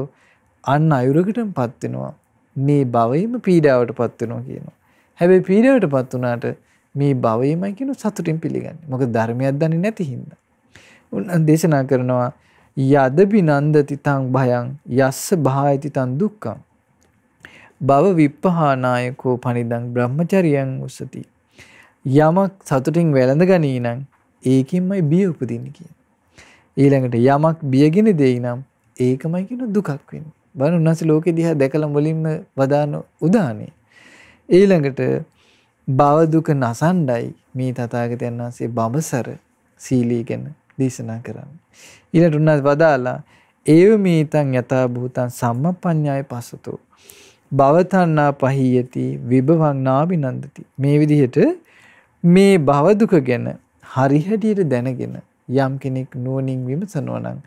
අන් අයුරකටමපත් වෙනවා. මේ භවයේම පීඩාවටපත් වෙනවා කියනවා. හැබැයි පීඩාවටපත් වුණාට මේ භවයේමයි කියන සතුටින් පිළිගන්නේ. මොකද ධර්මයක් දන්නේ නැති හින්දා. උන් දේශනා කරනවා යද බිනන්දති තං භයං යස්ස භායති තං දුක්ඛං භව විප්පහානායකෝ පනිදං බ්‍රහ්මචරියං උසති. යමක් සතුටින් වැළඳ ගනී නම් ඒකින්මයි බිය උපදින්නේ කියන. ඊළඟට යමක් බියගෙන දෙයි නම් ඒකමයි කියන දුකක් වෙන්නේ. බලන්න උන්වහන්සේ ලෝකෙ දිහා දැකලා මුලින්ම වදාන උදාහරණේ. ඊළඟට භව දුක නසණ්ඩයි මේ තථාගතයන් වහන්සේ බඹසර සීලී ගැන දේශනා කරන්නේ. ඊළඟට උන්වහන්සේ වදාලා ඒව මේතං යථා භූතං සම්මප්පඤ්ඤාය පස්සතෝ භවතණ්ණා පහියති විභවං නාබිනන්දති. මේ විදිහට මේ භව දුක ගැන හරි හැටියට දැනගෙන යම් කෙනෙක් නුවණින් විමසනවා නම්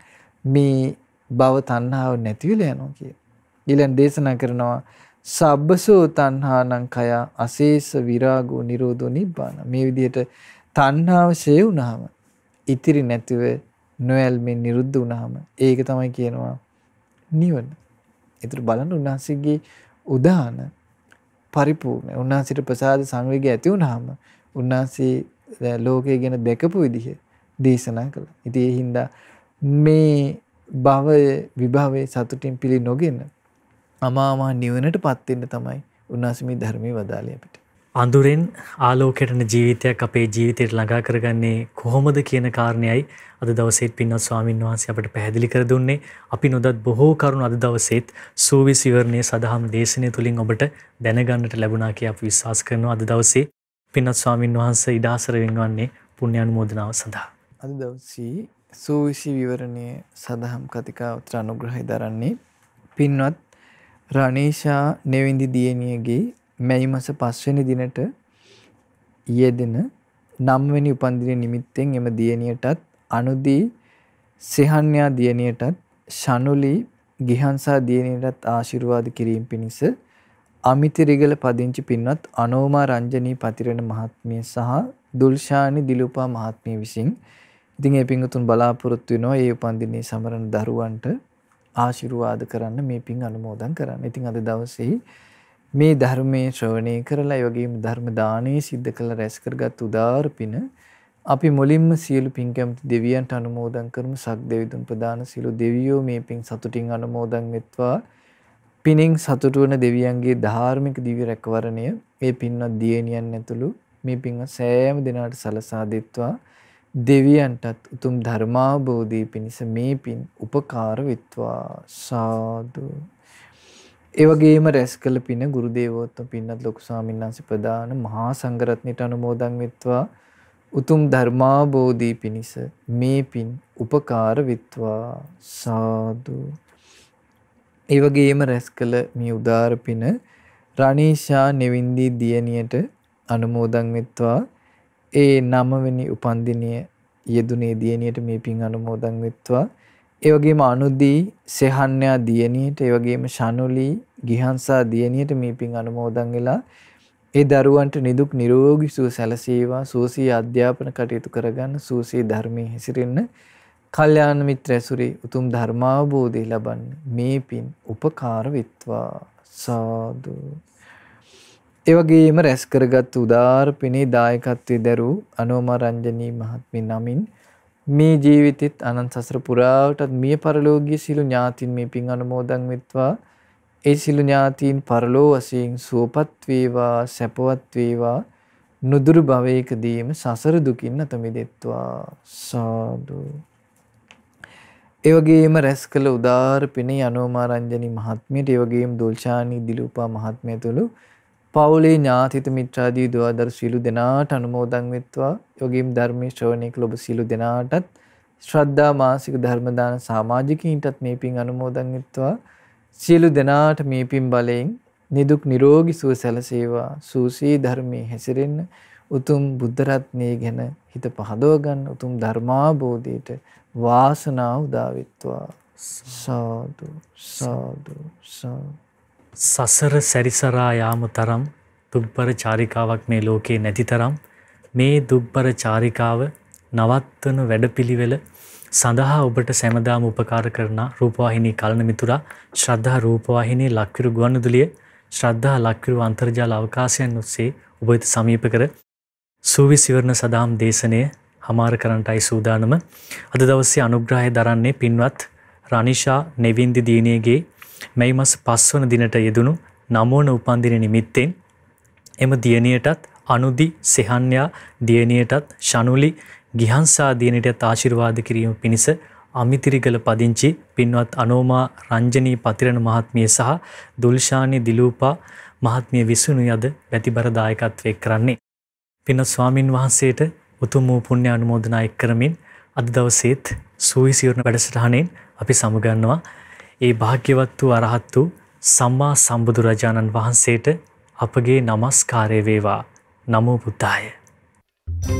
මේ භව තණ්හාව නැති වෙලා යනවා කිය. ඊළඟ දේශනා කරනවා සබ්බසෝ තණ්හානං කය අශේෂ විරාගෝ නිරෝධෝ නිබ්බාන. මේ විදිහට තණ්හාව ෂේ වුණාම ඉතිරි නැතිව නොයල්මෙන් නිරුද්ධ වුණාම ඒක තමයි කියනවා නිවන. ඒතර බලන්න උන්වහන්සේගේ උදාන පරිපූර්ණ. උන්වහන්සේට ප්‍රසාද සංවේගය ඇති වුණාම උන්වහන්සේ ලෝකය ගැන දැකපු විදිහ දේශනා කළා. ඉතින් ඒ හින්දා මේ භවය විභවයේ සතුටින් පිළි නොගෙන අමාමහ නිවනටපත් වෙන්න තමයි උන්වහන්සේ මේ ධර්මයේ වදාළේ අපිට. අඳුරෙන් ආලෝකයටන ජීවිතයක් අපේ ජීවිතයට ළඟා කරගන්නේ කොහොමද කියන කාරණයයි අද දවසේත් පින්වත් ස්වාමින් වහන්සේ අපට පැහැදිලි කර දුන්නේ. අපි නොදත් බොහෝ කරුණු අද දවසේත් සූවිසි විවරණයේ සදහම් දේශනය තුලින් ඔබට දැනගන්නට ලැබුණා කියලා අපි විශ්වාස කරනවා. අද දවසේ පින්වත් ස්වාමින් වහන්සේ ඉඩාසර වෙන්වන්නේ පුණ්‍ය අනුමෝදනාව සඳහා. අද දවසේ සූවිසි විවරණයේ සදහම් කතිකාවතර අනුග්‍රහය දරන්නේ පින්වත් රණීෂා නෙවින්දි දියණියගේ මැයි මාස 5 වෙනි දිනට යෙදෙන 9 වෙනි උපන්දින නිමිත්තෙන් එම දියණියටත් අනුදී සෙහන්‍යා දියණියටත් ශනුලි ගිහන්සා දියණියටත් ආශිර්වාද කිරීම පිණිස අමිතිරිගල පදිංචි පින්වත් අනෝමා රංජනී පතිරණ මහත්මිය සහ දුල්ෂානි දිලුපා මහත්මිය විසින් ඉතින් ඒ පින්වතුන් බලාපොරොත්තු වෙනවා ඒ උපන්දිනේ සමරන දරුවන්ට ආශිර්වාද කරන්න මේ පින් අනුමෝදන් කරන්න. ඉතින් අද දවසේ මේ ධර්මයේ ශ්‍රවණය කරලා ඒ වගේම ධර්ම දානයේ සිද්ධ කළ රැස් කරගත් උදාාර පින අපි මුලින්ම සියලු පින් කැමති දෙවියන්ට අනුමෝදන් කරමු. සක්දෙවිඳුන් ප්‍රදාන සියලු දෙවියෝ මේ පින් සතුටින් අනුමෝදන් වෙත්වා. පිනින් සතුටු වන දෙවියන්ගේ ධාර්මික දිව්‍ය රැකවරණය මේ පින්වත් දියණියන් ඇතුළු මේ පින්වත් සෑම දිනකට සලසා දෙත්වා. දෙවියන්ටත් උතුම් ධර්මාභෝධී පිණිස මේ පින් උපකාර වෙත්වා. සාදු. ඒ වගේම රැස් කළ පින ගුරු දේවෝත්තම පින්වත් ලොකු ස්වාමීන් වහන්සේ ප්‍රදාන මහා සංඝරත්නයට අනුමෝදන් වෙත්වා. උතුම් ධර්මාභෝධී පිණිස මේ පින් උපකාර වෙත්වා. සාදු. ඒ වගේම රැස් කළ මේ උදාර පින රණීෂා නෙවින්දි දියණියට අනුමෝදන් වෙත්වා. ඒ 9 වෙනි උපන්දිනය යෙදුනේ දියණියට මේ පින් අනුමෝදන් වෙත්වා. ඒ වගේම අනුදී සෙහන්යා දියණියට, ඒ වගේම ශනුලි ගිහන්සා දියණියට මේ පින් අනුමෝදන් වෙලා ඒ දරුවන්ට නිදුක් නිරෝගී සුව සැලසේවා. සුවසේ අධ්‍යාපන කටයුතු කරගන්න, සුවසේ ධර්මයේ හැසිරෙන්න, කල්යාණ මිත්‍ර ඇසුරේ උතුම් ධර්මාභෝධය ලබන්න මේ පින් උපකාර වෙත්වා. සාදු. ඒ වගේම රැස් කරගත් උදාාර පිනේ දායකත්වයේ දරූ අනෝමා රංජනී මහත්මිය නමින් මේ ජීවිතෙත් අනන්ත සසර පුරාවටත් මිය පරලෝකීය සිළු ඥාතින් මේ පින් අනුමෝදන් වෙත්වා. ඒ සිළු ඥාතීන් පරලෝ වශයෙන් සුවපත් වේවා, සැපවත් වේවා. නුදුරු භවයකදීම සසර දුකින් අත මිදෙත්වා. සාදු. ඒ වගේම රැස් කළ උදාාර පිනේ අනෝමා රංජනී මහත්මියට, ඒ වගේම දොල්ෂානී දිලුපා මහත්මිය තුළු පවුලේ ඥාතිත මිත්‍රාදී දුවදරු සියලු දෙනාට අනුමෝදන් වෙත්වා. ඒ වගේම ධර්මයේ ශ්‍රවණය කළ ඔබ සියලු දෙනාටත් ශ්‍රද්ධා මාසික ධර්ම දාන සමාජිකයින්ටත් මේ පින් අනුමෝදන් වෙත්වා. සියලු දෙනාට මේ පින් බලයෙන් නිදුක් නිරෝගී සුව සැලසේවා. සූසී ධර්මයේ හැසිරෙන්න, උතුම් බුද්ධ රත්නයේ ගැන හිත පහදව ගන්න, උතුම් ධර්මාභෝධයට වාසනාව උදා වෙත්වා. සාදු සාදු සාදු. සසර සැරිසරා යාම තරම් දුක්බර චාරිකාවක් මේ ලෝකේ නැති තරම් මේ දුක්බර චාරිකාව නවත්වන වැඩපිළිවෙල සඳහා ඔබට සෑමදාම උපකාර කරන රූපවාහිනී කලන මිතුරා ශ්‍රද්ධා රූපවාහිනී ලක්විරු ගුවන්විදුලිය ශ්‍රද්ධා ලක්විරු අන්තර්ජාල අවකාශයන් ඔස්සේ ඔබ වෙත සමීප කර සූවිසිවරණ සදාම් දේශනය හමාර කරන්නටයි සූදානම. අද දවසේ අනුග්‍රහය දරන්නේ පින්වත් රනිෂා නෙවින්දි දියණියගේ මැයි මාස 5 වන දිනට යෙදුණු 9 වන උපන්දින නිමිත්තෙන් එම දියණියටත් අනුදි සෙහන්යා දියණියටත් ශනුලි ගිහන්සා දියණියටත් ආශිර්වාද කිරීම පිණිස අමිතිරිගල පදිංචි පින්වත් අනෝමා රංජනී පතිරණ මහත්මිය සහ දුල්ෂානි දිලූපා මහත්මිය විසුණු යද වැතිබර දායකත්වයේ කරන්නේ. පින්වත් ස්වාමින් වහන්සේට උතුම් වූ පුණ්‍ය අනුමෝදනා එක් කරමින් අද දවසේත් සූවිසිවරණ වැඩසටහනෙන් අපි සමුගන්නවා. ඒ භාග්‍යවත් වූ අරහත් වූ සම්මා සම්බුදුරජාණන් වහන්සේට අපගේ নমස්කාරය වේවා. නමෝ බුද්ධාය.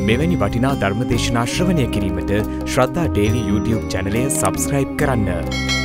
මෙවැනි වටිනා ධර්ම දේශනා ශ්‍රවණය කිරීමට ශ්‍රද්ධා ඩේලි YouTube චැනලය සබ්ස්ක්‍රයිබ් කරන්න.